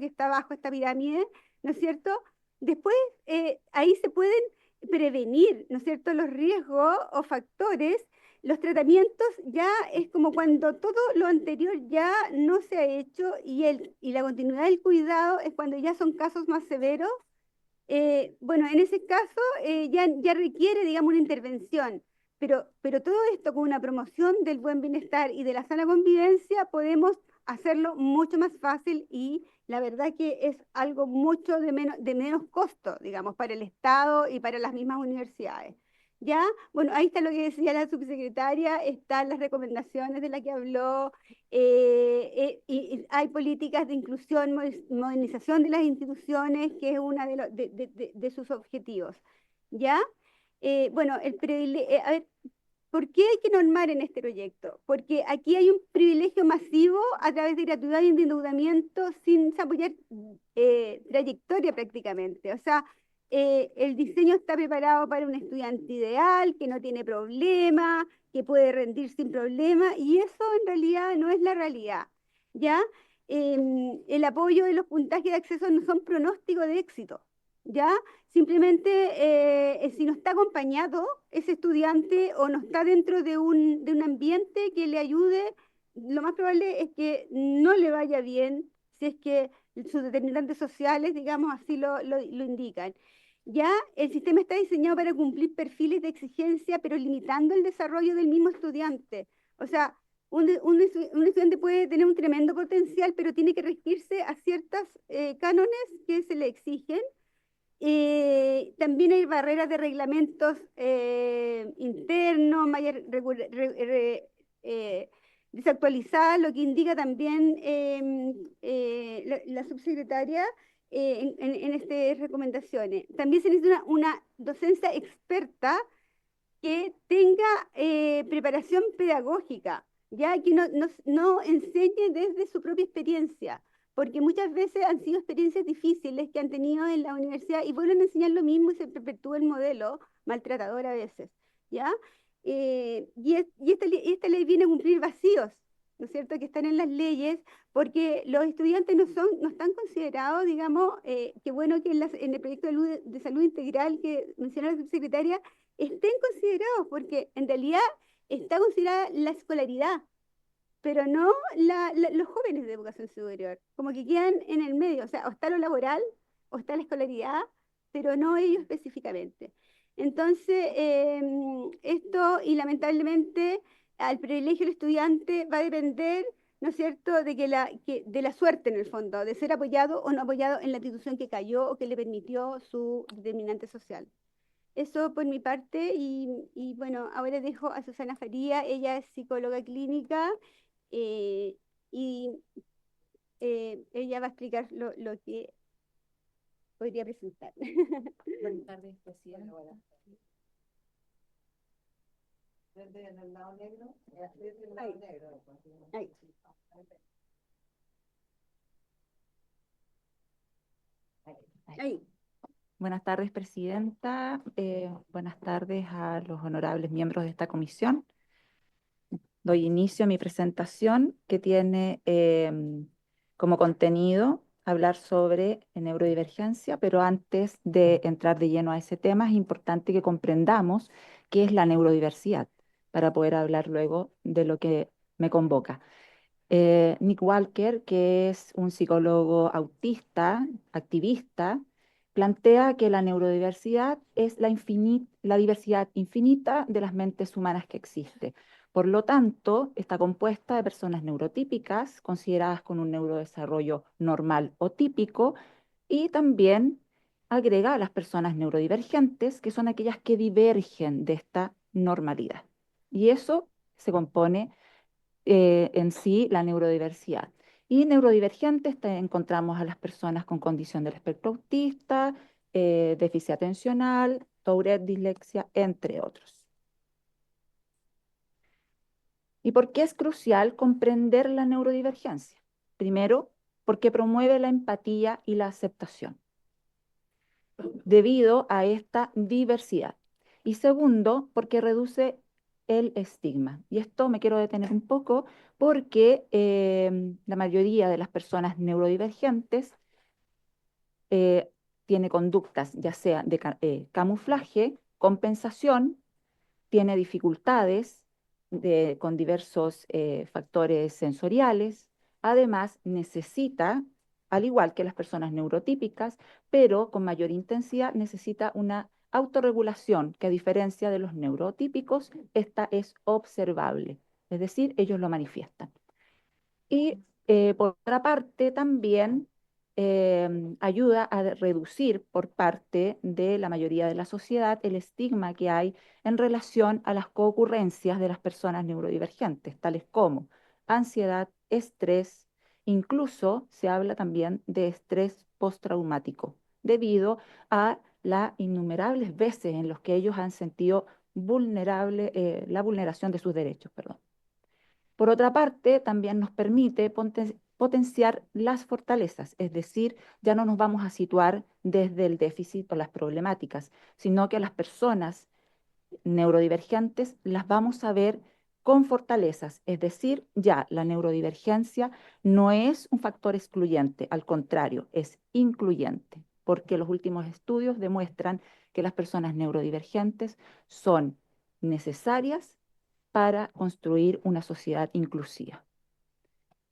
está abajo, esta pirámide, ¿no es cierto? Después, ahí se pueden prevenir, ¿no es cierto?, los riesgos o factores. Los tratamientos ya es como cuando todo lo anterior ya no se ha hecho y la continuidad del cuidado es cuando ya son casos más severos. Bueno, en ese caso ya requiere, digamos, una intervención, pero todo esto con una promoción del buen bienestar y de la sana convivencia podemos hacerlo mucho más fácil y la verdad que es algo mucho de menos costo, digamos, para el Estado y para las mismas universidades. ¿Ya? Bueno, ahí está lo que decía la subsecretaria, están las recomendaciones de las que habló, y hay políticas de inclusión, modernización de las instituciones, que es uno de sus objetivos. ¿Ya? Bueno, a ver, ¿por qué hay que normar en este proyecto? Porque aquí hay un privilegio masivo a través de gratuidad y de endeudamiento sin apoyar trayectoria prácticamente. O sea, el diseño está preparado para un estudiante ideal, que no tiene problema, que puede rendir sin problema, y eso en realidad no es la realidad, ¿ya? El apoyo de los puntajes de acceso no son pronóstico de éxito, ¿ya? Simplemente si no está acompañado ese estudiante o no está dentro de un ambiente que le ayude, lo más probable es que no le vaya bien si es que sus determinantes sociales, digamos, así lo indican. Ya el sistema está diseñado para cumplir perfiles de exigencia, pero limitando el desarrollo del mismo estudiante. O sea, un estudiante puede tener un tremendo potencial, pero tiene que regirse a ciertos cánones que se le exigen. También hay barreras de reglamentos internos, desactualizadas, lo que indica también la subsecretaria, en estas recomendaciones. También se necesita una docencia experta que tenga preparación pedagógica, ya que no enseñe desde su propia experiencia, porque muchas veces han sido experiencias difíciles que han tenido en la universidad y vuelven a enseñar lo mismo y se perpetúa el modelo maltratador a veces, ¿ya? Y esta ley viene a cumplir vacíos, ¿no es cierto?, que están en las leyes, porque los estudiantes no están considerados, digamos, qué bueno que en el proyecto de salud integral que mencionó la subsecretaria, estén considerados, porque en realidad está considerada la escolaridad, pero no los jóvenes de educación superior, como que quedan en el medio, o sea, o está lo laboral, o está la escolaridad, pero no ellos específicamente. Entonces, esto, y lamentablemente, al privilegio del estudiante va a depender, ¿no es cierto?, de la suerte en el fondo, de ser apoyado o no apoyado en la institución que cayó o que le permitió su determinante social. Eso por mi parte, y bueno, ahora dejo a Susana Faría, ella es psicóloga clínica, eh, y ella va a explicar lo que podría presentar. Buenas tardes, presidenta. Desde el lado negro, desde el Ahí. lado negro. Ahí. Ahí. Buenas tardes, presidenta. Buenas tardes a los honorables miembros de esta comisión. Doy inicio a mi presentación que tiene como contenido hablar sobre neurodivergencia, pero antes de entrar de lleno a ese tema es importante que comprendamos qué es la neurodiversidad para poder hablar luego de lo que me convoca. Nick Walker, que es un psicólogo autista, activista, plantea que la neurodiversidad es la diversidad infinita de las mentes humanas que existe. Por lo tanto, está compuesta de personas neurotípicas, consideradas con un neurodesarrollo normal o típico, y también agrega a las personas neurodivergentes, que son aquellas que divergen de esta normalidad. Y eso se compone en sí la neurodiversidad. Y neurodivergentes encontramos a las personas con condición del espectro autista, déficit atencional, Tourette, dislexia, entre otros. ¿Y por qué es crucial comprender la neurodivergencia? Primero, porque promueve la empatía y la aceptación debido a esta diversidad. Y segundo, porque reduce el estigma. Y esto me quiero detener un poco porque la mayoría de las personas neurodivergentes tiene conductas ya sea de camuflaje, compensación, tiene dificultades con diversos factores sensoriales. Además, necesita, al igual que las personas neurotípicas, pero con mayor intensidad, necesita una autorregulación que, a diferencia de los neurotípicos, esta es observable, es decir, ellos lo manifiestan. Y por otra parte, también ayuda a reducir por parte de la mayoría de la sociedad el estigma que hay en relación a las coocurrencias de las personas neurodivergentes, tales como ansiedad, estrés, incluso se habla también de estrés postraumático, debido a las innumerables veces en las que ellos han sentido la vulneración de sus derechos, perdón. Por otra parte, también nos permite potenciar las fortalezas, es decir, ya no nos vamos a situar desde el déficit o las problemáticas, sino que a las personas neurodivergentes las vamos a ver con fortalezas, es decir, ya la neurodivergencia no es un factor excluyente, al contrario, es incluyente, porque los últimos estudios demuestran que las personas neurodivergentes son necesarias para construir una sociedad inclusiva.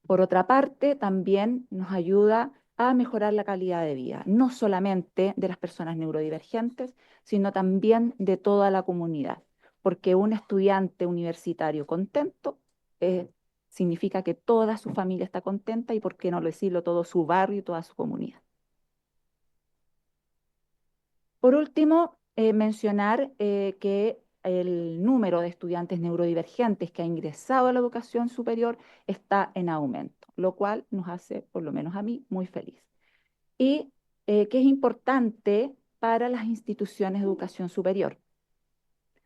Por otra parte, también nos ayuda a mejorar la calidad de vida, no solamente de las personas neurodivergentes, sino también de toda la comunidad, porque un estudiante universitario contento significa que toda su familia está contenta y, por qué no decirlo, todo su barrio y toda su comunidad. Por último, mencionar que el número de estudiantes neurodivergentes que ha ingresado a la educación superior está en aumento, lo cual nos hace, por lo menos a mí, muy feliz. Y que es importante para las instituciones de educación superior.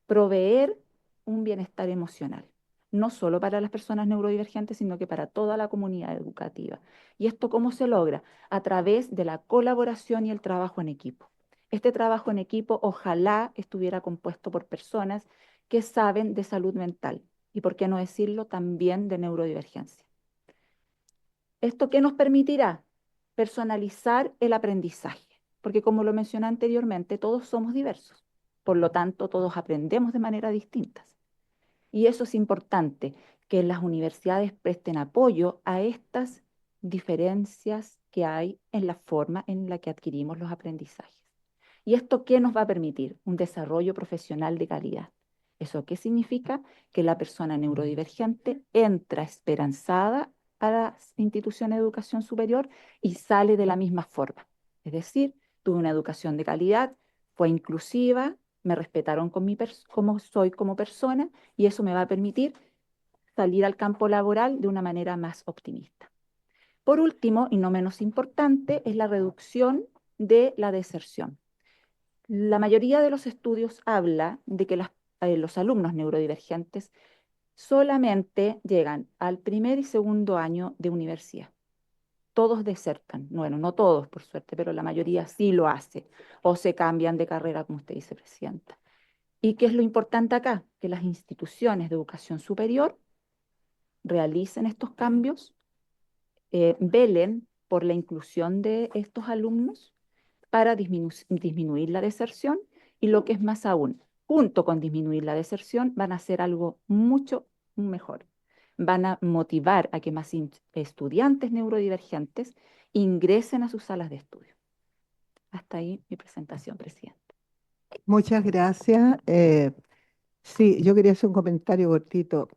Proveer un bienestar emocional, no solo para las personas neurodivergentes, sino que para toda la comunidad educativa. ¿Y esto cómo se logra? A través de la colaboración y el trabajo en equipo. Este trabajo en equipo ojalá estuviera compuesto por personas que saben de salud mental y, por qué no decirlo, también de neurodivergencia. ¿Esto qué nos permitirá? Personalizar el aprendizaje, porque como lo mencioné anteriormente, todos somos diversos. Por lo tanto, todos aprendemos de manera distintas. Y eso es importante, que las universidades presten apoyo a estas diferencias que hay en la forma en la que adquirimos los aprendizajes. ¿Y esto qué nos va a permitir? Un desarrollo profesional de calidad. ¿Eso qué significa? Que la persona neurodivergente entra esperanzada a la institución de educación superior y sale de la misma forma. Es decir, tuve una educación de calidad, fue inclusiva, me respetaron como soy como persona y eso me va a permitir salir al campo laboral de una manera más optimista. Por último, y no menos importante, es la reducción de la deserción. La mayoría de los estudios habla de que los alumnos neurodivergentes solamente llegan al primer y segundo año de universidad. Todos desertan. Bueno, no todos, por suerte, pero la mayoría sí lo hace. O se cambian de carrera, como usted dice, Presidenta. ¿Y qué es lo importante acá? Que las instituciones de educación superior realicen estos cambios, velen por la inclusión de estos alumnos para disminuir la deserción y lo que es más aún, junto con disminuir la deserción, van a hacer algo mucho mejor. Van a motivar a que más estudiantes neurodivergentes ingresen a sus salas de estudio. Hasta ahí mi presentación, Presidenta. Muchas gracias. Sí, yo quería hacer un comentario cortito.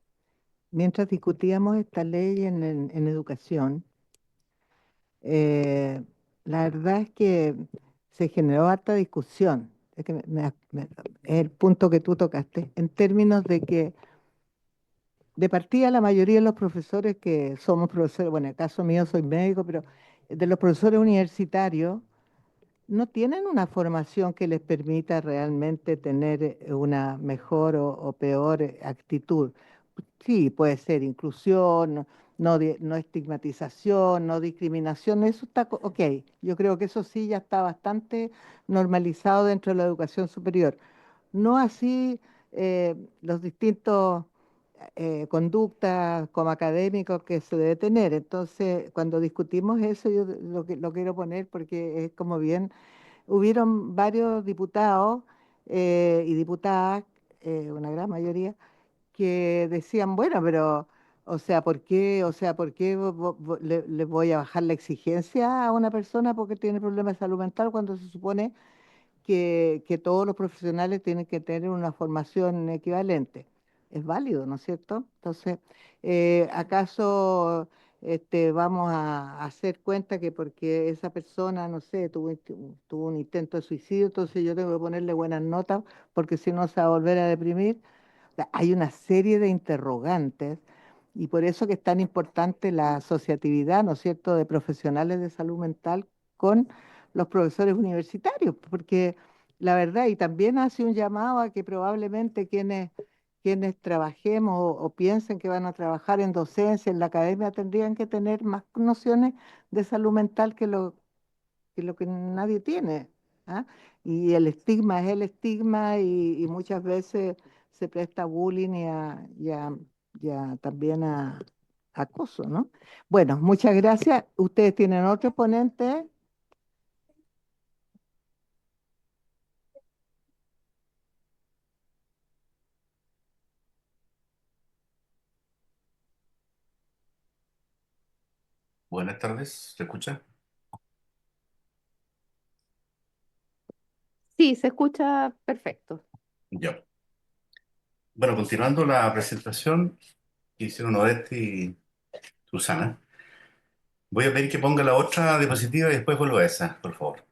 Mientras discutíamos esta ley en educación, eh, la verdad es que se generó harta discusión. Es que es el punto que tú tocaste, en términos de que de partida la mayoría de los profesores que somos profesores, bueno, en el caso mío soy médico, pero de los profesores universitarios, no tienen una formación que les permita realmente tener una mejor o peor actitud. Sí, puede ser inclusión, no estigmatización, no discriminación, eso está ok. Yo creo que eso sí ya está bastante normalizado dentro de la educación superior. No así los distintos conductas como académicos que se debe tener. Entonces, cuando discutimos eso, yo lo quiero poner porque es como bien hubieron varios diputados y diputadas, una gran mayoría, que decían, bueno, pero, o sea, ¿por qué le voy a bajar la exigencia a una persona porque tiene problemas de salud mental cuando se supone que todos los profesionales tienen que tener una formación equivalente? Es válido, ¿no es cierto? Entonces, ¿acaso vamos a hacer cuenta que porque esa persona, no sé, tuvo un intento de suicidio, entonces yo tengo que ponerle buenas notas porque si no se va a volver a deprimir? Sea, hay una serie de interrogantes y por eso que es tan importante la asociatividad, ¿no es cierto?, de profesionales de salud mental con los profesores universitarios, porque la verdad, y también hace un llamado a que probablemente quienes trabajemos o piensen que van a trabajar en docencia, en la academia, tendrían que tener más nociones de salud mental que lo que nadie tiene. ¿Ah? Y el estigma es el estigma y muchas veces se presta a bullying y también a acoso, ¿no? Bueno, muchas gracias. ¿Ustedes tienen otro ponente? Buenas tardes, ¿se escucha? Sí, se escucha perfecto. Ya. Bueno, continuando la presentación que hicieron Odette y Susana, voy a pedir que ponga la otra diapositiva y después vuelvo a esa, por favor.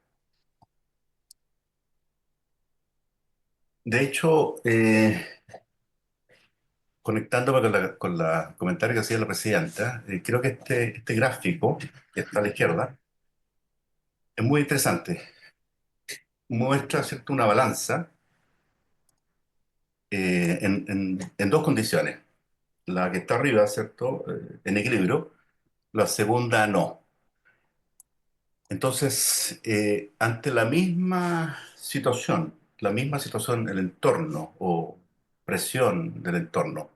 De hecho, conectándome con la comentario que hacía la presidenta, creo que este gráfico, que está a la izquierda, es muy interesante. Muestra, ¿cierto?, una balanza en dos condiciones. La que está arriba, ¿cierto?, en equilibrio, la segunda no. Entonces, ante la misma situación, el entorno o presión del entorno,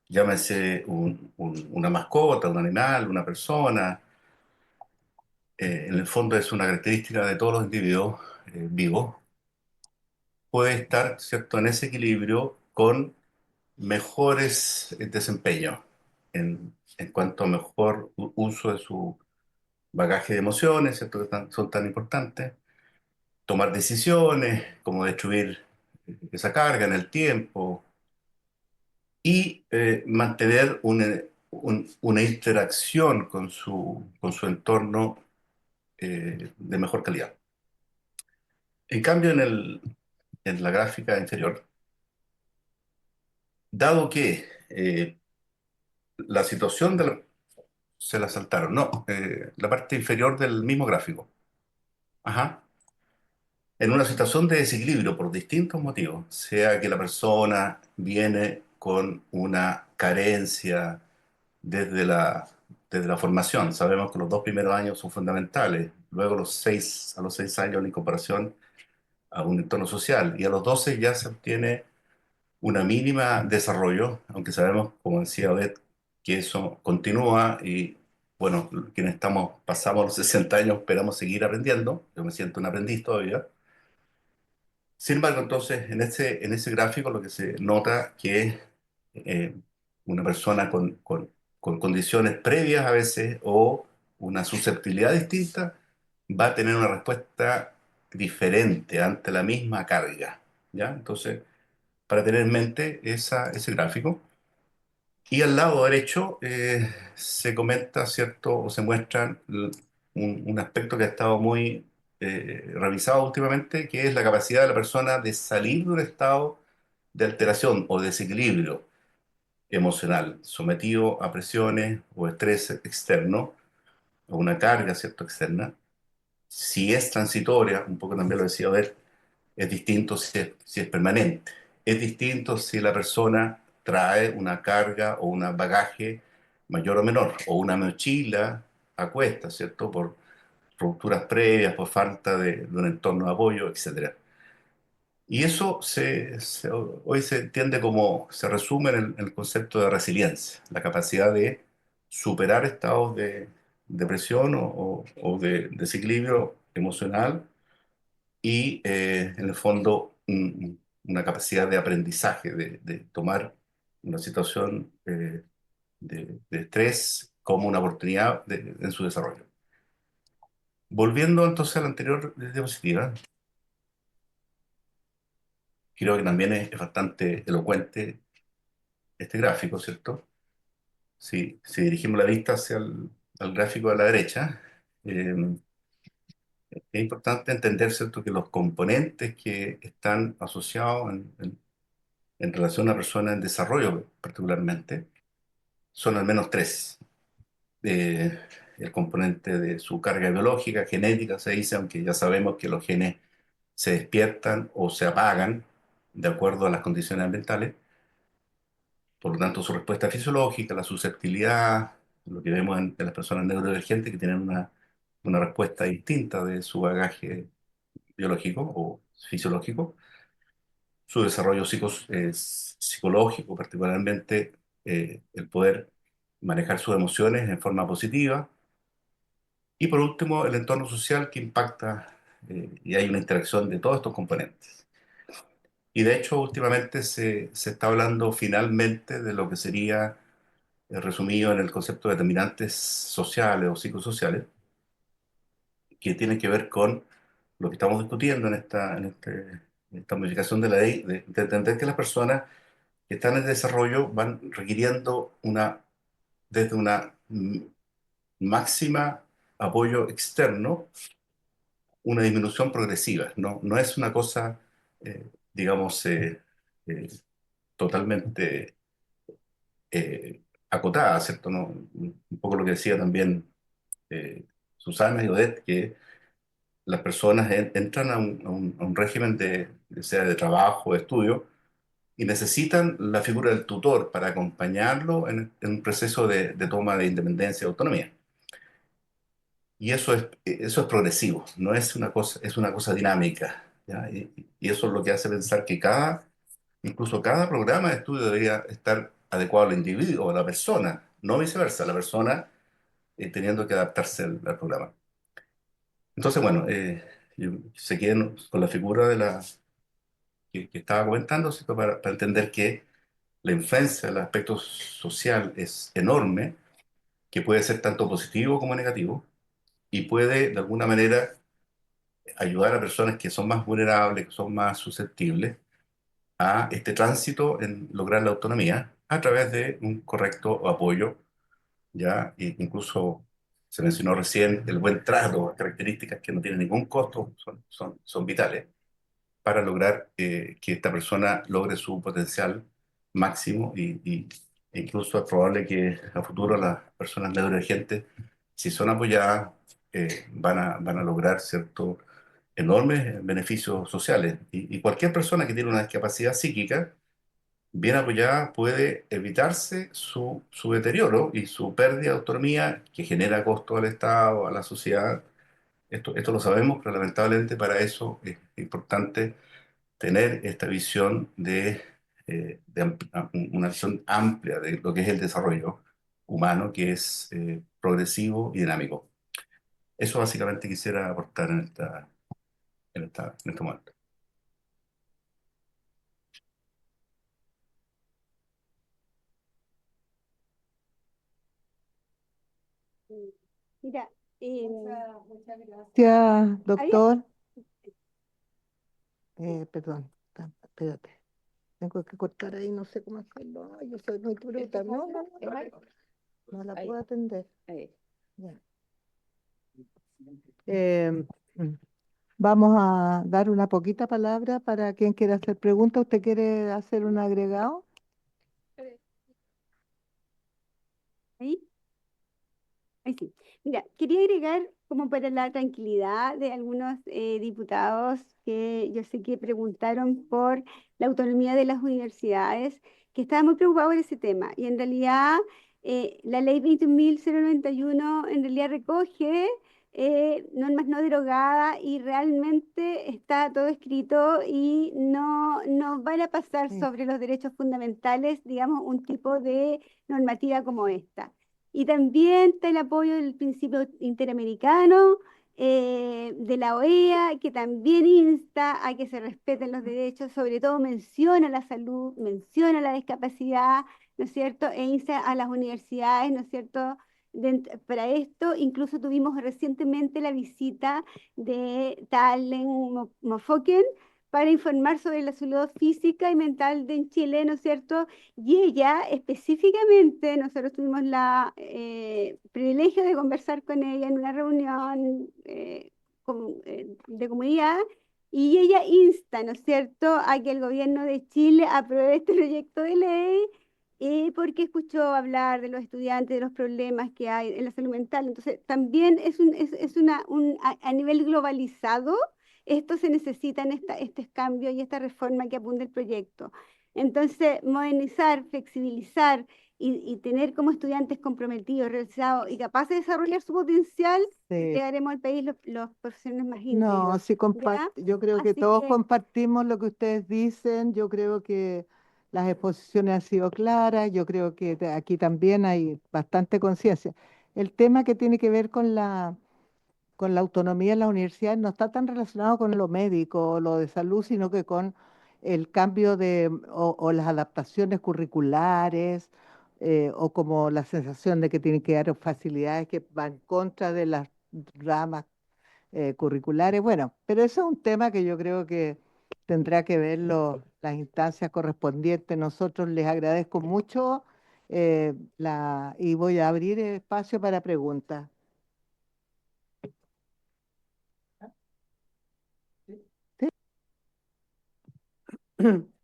llámese una mascota, un animal, una persona, en el fondo es una característica de todos los individuos vivos, puede estar, ¿cierto?, en ese equilibrio con mejores desempeños en cuanto a mejor uso de su bagaje de emociones, ¿cierto?, que son tan importantes, tomar decisiones, como destruir esa carga en el tiempo y mantener una interacción con su entorno de mejor calidad. En cambio, en la gráfica inferior, dado que la situación se la saltaron, no, la parte inferior del mismo gráfico. Ajá. En una situación de desequilibrio por distintos motivos, sea que la persona viene con una carencia desde desde la formación, sabemos que los 2 primeros años son fundamentales, luego a los 6 años la incorporación a un entorno social y a los 12 ya se obtiene una mínima desarrollo, aunque sabemos, como decía Odette, que eso continúa y bueno, quienes pasamos los 60 años esperamos seguir aprendiendo, yo me siento un aprendiz todavía. Sin embargo, entonces, en ese gráfico lo que se nota que eh, una persona con condiciones previas a veces o una susceptibilidad distinta va a tener una respuesta diferente ante la misma carga, ¿ya? Entonces, para tener en mente ese gráfico. Y al lado derecho se comenta, ¿cierto? O se muestra un aspecto que ha estado muy revisado últimamente, que es la capacidad de la persona de salir de un estado de alteración o desequilibrio emocional, sometido a presiones o estrés externo, o una carga, ¿cierto?, externa. Si es transitoria, un poco también lo decía ver, es distinto si es permanente. Es distinto si la persona trae una carga o un bagaje mayor o menor, o una mochila a cuestas, ¿cierto? Por rupturas previas, por falta de un entorno de apoyo, etcétera. Y eso hoy se entiende como, se resume en el concepto de resiliencia, la capacidad de superar estados de depresión o de desequilibrio emocional y en el fondo una capacidad de aprendizaje, de tomar una situación de estrés como una oportunidad en su desarrollo. Volviendo entonces a la anterior diapositiva, creo que también es bastante elocuente este gráfico, ¿cierto? Si dirigimos la vista hacia al gráfico de la derecha, es importante entender, ¿cierto?, que los componentes que están asociados en relación a una persona en desarrollo particularmente, son al menos tres. El componente de su carga biológica, genética, se dice, aunque ya sabemos que los genes se despiertan o se apagan de acuerdo a las condiciones ambientales. Por lo tanto, su respuesta fisiológica, la susceptibilidad, lo que vemos en las personas neurodivergentes que tienen una respuesta distinta de su bagaje biológico o fisiológico, su desarrollo psicológico, particularmente el poder manejar sus emociones en forma positiva. Y por último, el entorno social que impacta y hay una interacción de todos estos componentes. Y de hecho, últimamente se está hablando finalmente de lo que sería resumido en el concepto de determinantes sociales o psicosociales, que tienen que ver con lo que estamos discutiendo en esta modificación de la ley, de entender que las personas que están en desarrollo van requiriendo desde una máxima apoyo externo, una disminución progresiva. No es una cosa, digamos, eh, totalmente acotada, ¿cierto? ¿No? Un poco lo que decía también Susana y Odette, que las personas entran a un régimen sea de trabajo, de estudio, y necesitan la figura del tutor para acompañarlo en un proceso de toma de independencia y autonomía. Y eso es progresivo, no es una cosa, es una cosa dinámica, ¿ya? Y eso es lo que hace pensar que incluso cada programa de estudio debería estar adecuado al individuo o a la persona, no viceversa, la persona teniendo que adaptarse al programa. Entonces, bueno, se queden con la figura que estaba comentando, ¿cierto? Para entender que la influencia del aspecto social es enorme, que puede ser tanto positivo como negativo, y puede, de alguna manera, ayudar a personas que son más vulnerables, que son más susceptibles a este tránsito en lograr la autonomía a través de un correcto apoyo, ¿ya? Incluso se mencionó recién el buen trato, características que no tienen ningún costo, son vitales para lograr que esta persona logre su potencial máximo e incluso es probable que a futuro las personas neurodivergentes, si son apoyadas, van a lograr ciertos enormes beneficios sociales. Y cualquier persona que tiene una discapacidad psíquica, bien apoyada, puede evitarse su deterioro y su pérdida de autonomía que genera costo al Estado, a la sociedad. Esto lo sabemos, pero lamentablemente para eso es importante tener esta visión una visión amplia de lo que es el desarrollo humano, que es progresivo y dinámico. Eso básicamente quisiera aportar en este momento. Mira, Gracias, doctor. Perdón, espérate. Tengo que cortar ahí, no sé cómo hacerlo. Ay, yo soy muy bruta. No la puedo atender. Ya. Mm, Vamos a dar una poquita palabra para quien quiera hacer preguntas. ¿Usted quiere hacer un agregado? ahí, ahí sí. Mira, quería agregar como para la tranquilidad de algunos diputados que yo sé que preguntaron por la autonomía de las universidades, que estaban muy preocupados por ese tema. Y en realidad la ley 21.091 en realidad recoge normas no derogadas y realmente está todo escrito y no van a pasar Sí. sobre los derechos fundamentales, digamos, un tipo de normativa como esta. Y también está el apoyo del principio interamericano, de la OEA, que también insta a que se respeten los derechos, sobre todo menciona la salud, menciona la discapacidad, ¿no es cierto? E insta a las universidades, ¿no es cierto? Para esto, incluso tuvimos recientemente la visita de Talen Mofoken para informar sobre la salud física y mental en Chile, ¿no es cierto? Y ella específicamente, nosotros tuvimos la privilegio de conversar con ella en una reunión de comunidad, y ella insta, ¿no es cierto?, a que el gobierno de Chile apruebe este proyecto de ley, porque escuchó hablar de los estudiantes, de los problemas que hay en la salud mental. Entonces, también es a nivel globalizado, esto se necesita en este cambio y esta reforma que apunta el proyecto. Entonces, modernizar, flexibilizar y tener como estudiantes comprometidos, realizados y capaces de desarrollar su potencial, Sí. llegaremos al país los profesionales más No, íntegros. sí ¿Ya? yo creo que Así todos que compartimos lo que ustedes dicen. Yo creo que las exposiciones han sido claras. Yo creo que aquí también hay bastante conciencia. El tema que tiene que ver con la autonomía en las universidades no está tan relacionado con lo médico o lo de salud, sino que con el cambio o las adaptaciones curriculares, o como la sensación de que tienen que dar facilidades que van en contra de las ramas curriculares. Bueno, pero eso es un tema que yo creo que tendrá que ver las instancias correspondientes. Nosotros les agradezco mucho, y voy a abrir espacio para preguntas.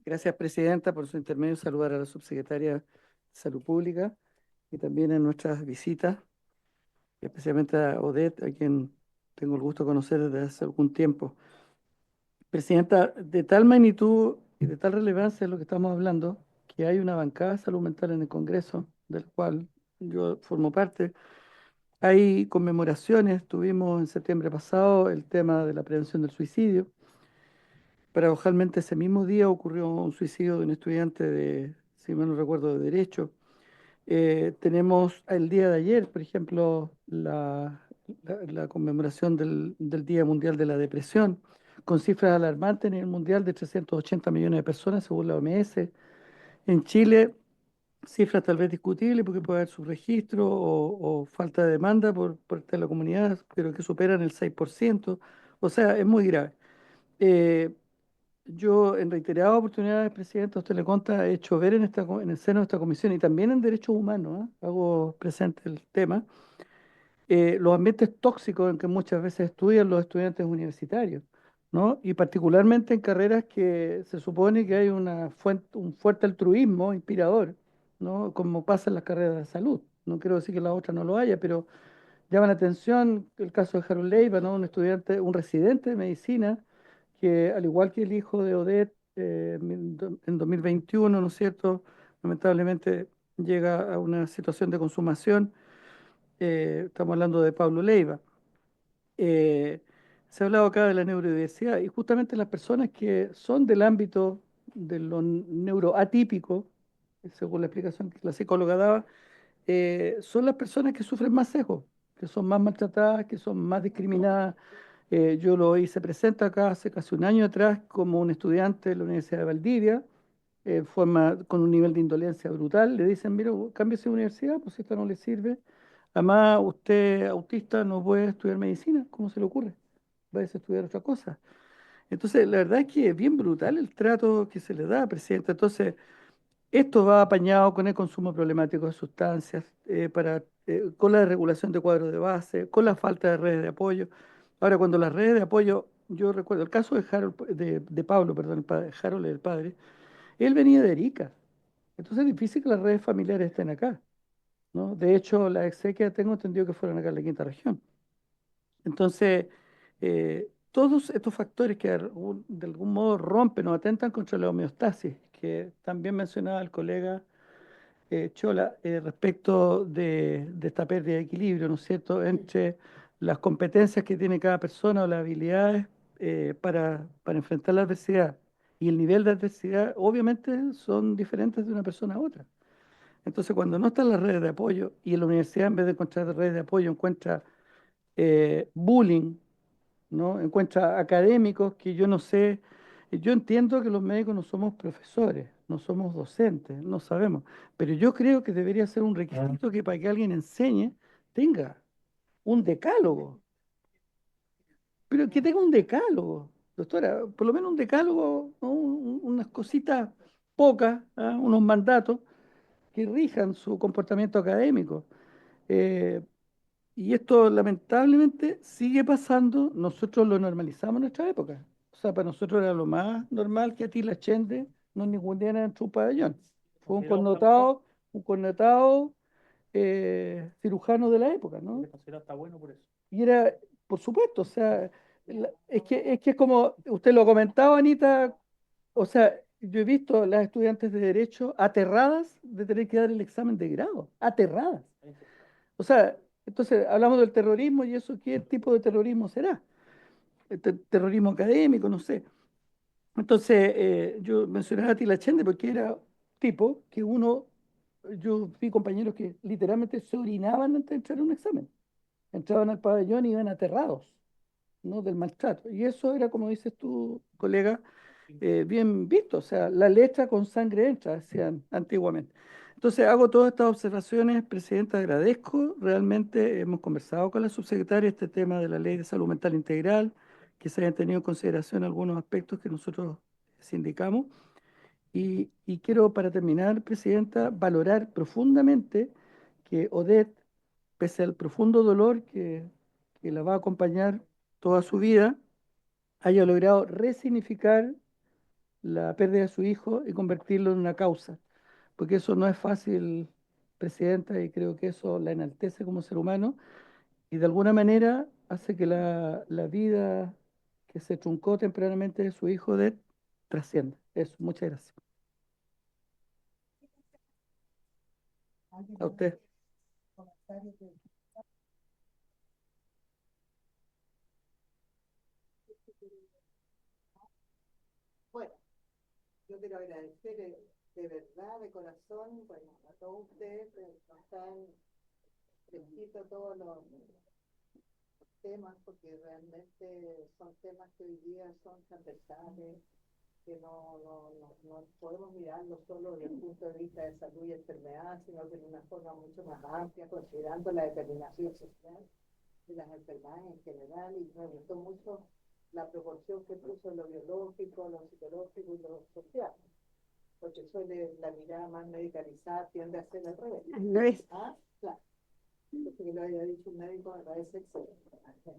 Gracias, Presidenta, por su intermedio. Saludar a la subsecretaria de Salud Pública y también en nuestras visitas, especialmente a Odette, a quien tengo el gusto de conocer desde hace algún tiempo. Presidenta, de tal magnitud y de tal relevancia es lo que estamos hablando, que hay una bancada de salud mental en el Congreso, del cual yo formo parte. Hay conmemoraciones, tuvimos en septiembre pasado el tema de la prevención del suicidio. Paradojalmente ese mismo día ocurrió un suicidio de un estudiante de, si mal no recuerdo, de Derecho. Tenemos el día de ayer, por ejemplo, la conmemoración del Día Mundial de la Depresión, con cifras alarmantes a nivel mundial de 380 millones de personas según la OMS. En Chile, cifras tal vez discutibles porque puede haber subregistro o falta de demanda por parte de la comunidad, pero que superan el 6%. O sea, es muy grave. Eh, yo en reiteradas oportunidades, presidente, a usted le consta, he hecho ver en el seno de esta comisión y también en derechos humanos, hago presente el tema, los ambientes tóxicos en que muchas veces estudian los estudiantes universitarios, ¿no? Y particularmente en carreras que se supone que hay un fuerte altruismo inspirador, ¿no? Como pasa en las carreras de salud. No quiero decir que las otras no lo haya, pero llama la atención el caso de Harold Leiva, ¿no? Un estudiante, un residente de medicina que, al igual que el hijo de Odette, en 2021, ¿no es cierto? Lamentablemente llega a una situación de consumación. Estamos hablando de Pablo Leiva. Eh, Se ha hablado acá de la neurodiversidad y justamente las personas que son del ámbito de lo neuroatípico, según la explicación que la psicóloga daba, son las personas que sufren más sesgo, que son más maltratadas, que son más discriminadas. Yo lo hice presente acá hace casi un año atrás como un estudiante de la Universidad de Valdivia, con un nivel de indolencia brutal. Le dicen, mira, cámbiese de universidad, pues esta no le sirve. Además, usted autista no puede estudiar medicina, ¿cómo se le ocurre? Vaya a estudiar otra cosa. Entonces, la verdad es que es bien brutal el trato que se le da, presidente. Entonces, esto va apañado con el consumo problemático de sustancias, con la desregulación de cuadros de base, con la falta de redes de apoyo. Ahora, cuando las redes de apoyo, yo recuerdo el caso de Pablo, perdón, Harold, el padre, él venía de Arica. Entonces es difícil que las redes familiares estén acá, ¿no? De hecho, las exequias tengo entendido que fueron acá en la quinta región. Entonces, todos estos factores que de algún modo rompen o atentan contra la homeostasis, que también mencionaba el colega Chola, respecto de esta pérdida de equilibrio, ¿no es cierto?, entre las competencias que tiene cada persona o las habilidades para enfrentar la adversidad y el nivel de adversidad, obviamente son diferentes de una persona a otra. Entonces, cuando no están las redes de apoyo y en la universidad, en vez de encontrar redes de apoyo, encuentra bullying, ¿no? Encuentra académicos que yo no sé, yo entiendo que los médicos no somos profesores, no somos docentes, no sabemos, pero yo creo que debería ser un requisito que para que alguien enseñe tenga un decálogo, pero que tenga un decálogo, doctora, por lo menos un decálogo, ¿no? Unas cositas pocas, ¿ah? Unos mandatos que rijan su comportamiento académico. Eh, Y esto lamentablemente sigue pasando, nosotros lo normalizamos en nuestra época. O sea, para nosotros era lo más normal que a ti la gente nos ninguneara en su pabellón. Fue un connotado cirujano de la época, ¿no? Está bueno por eso. Y era, por supuesto, o sea, es que es como, usted lo comentaba, Anita, o sea, yo he visto las estudiantes de Derecho aterradas de tener que dar el examen de grado, aterradas. O sea, entonces hablamos del terrorismo y eso, ¿qué tipo de terrorismo será? Terrorismo académico, no sé. Entonces, yo mencionaba a Tilachende porque era tipo que yo vi compañeros que literalmente se orinaban antes de entrar a un examen. Entraban al pabellón y iban aterrados, ¿no? Del maltrato. Y eso era, como dices tú, colega, bien visto. O sea, la letra con sangre entra, decían antiguamente. Entonces, hago todas estas observaciones, Presidenta, agradezco. Realmente hemos conversado con la subsecretaria este tema de la Ley de Salud Mental Integral, que se hayan tenido en consideración algunos aspectos que nosotros sindicamos. Y quiero, para terminar, Presidenta, valorar profundamente que Odette, pese al profundo dolor que la va a acompañar toda su vida, haya logrado resignificar la pérdida de su hijo y convertirlo en una causa, porque eso no es fácil, Presidenta, y creo que eso la enaltece como ser humano, y de alguna manera hace que la vida que se truncó tempranamente de su hijo trascienda. Eso, muchas gracias. A usted. Bueno, yo quiero agradecer de verdad, de corazón, bueno, a todos ustedes que nos están presentando todos los temas, porque realmente son temas que hoy día son transversales, que no podemos mirarlo solo desde el punto de vista de salud y enfermedad, sino que de una forma mucho más amplia, considerando la determinación social de las enfermedades en general, y me gustó mucho la proporción que puso en lo biológico, lo psicológico y lo social, porque la mirada más medicalizada tiende a ser al revés. Al revés. Ah, claro. Porque lo había dicho un médico, me parece excelente.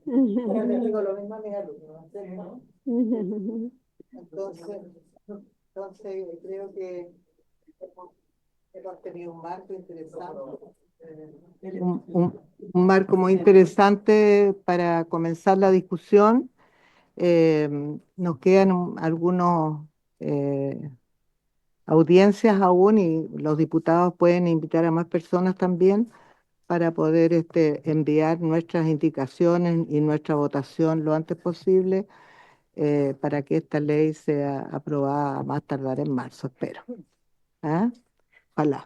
Pero le digo lo mismo a mis alumnos, ¿no? Entonces creo que hemos tenido un marco interesante, un marco muy interesante para comenzar la discusión. Nos quedan algunos audiencias aún, y los diputados pueden invitar a más personas también para poder enviar nuestras indicaciones y nuestra votación lo antes posible, para que esta ley sea aprobada a más tardar en marzo, espero. ¿Ah? Ojalá.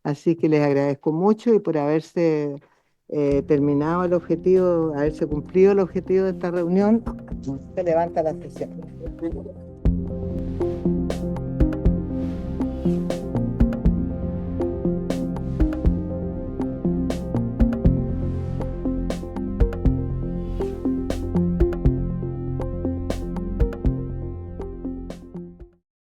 Así que les agradezco mucho, y por haberse terminado el objetivo, haberse cumplido el objetivo de esta reunión, se levanta la sesión.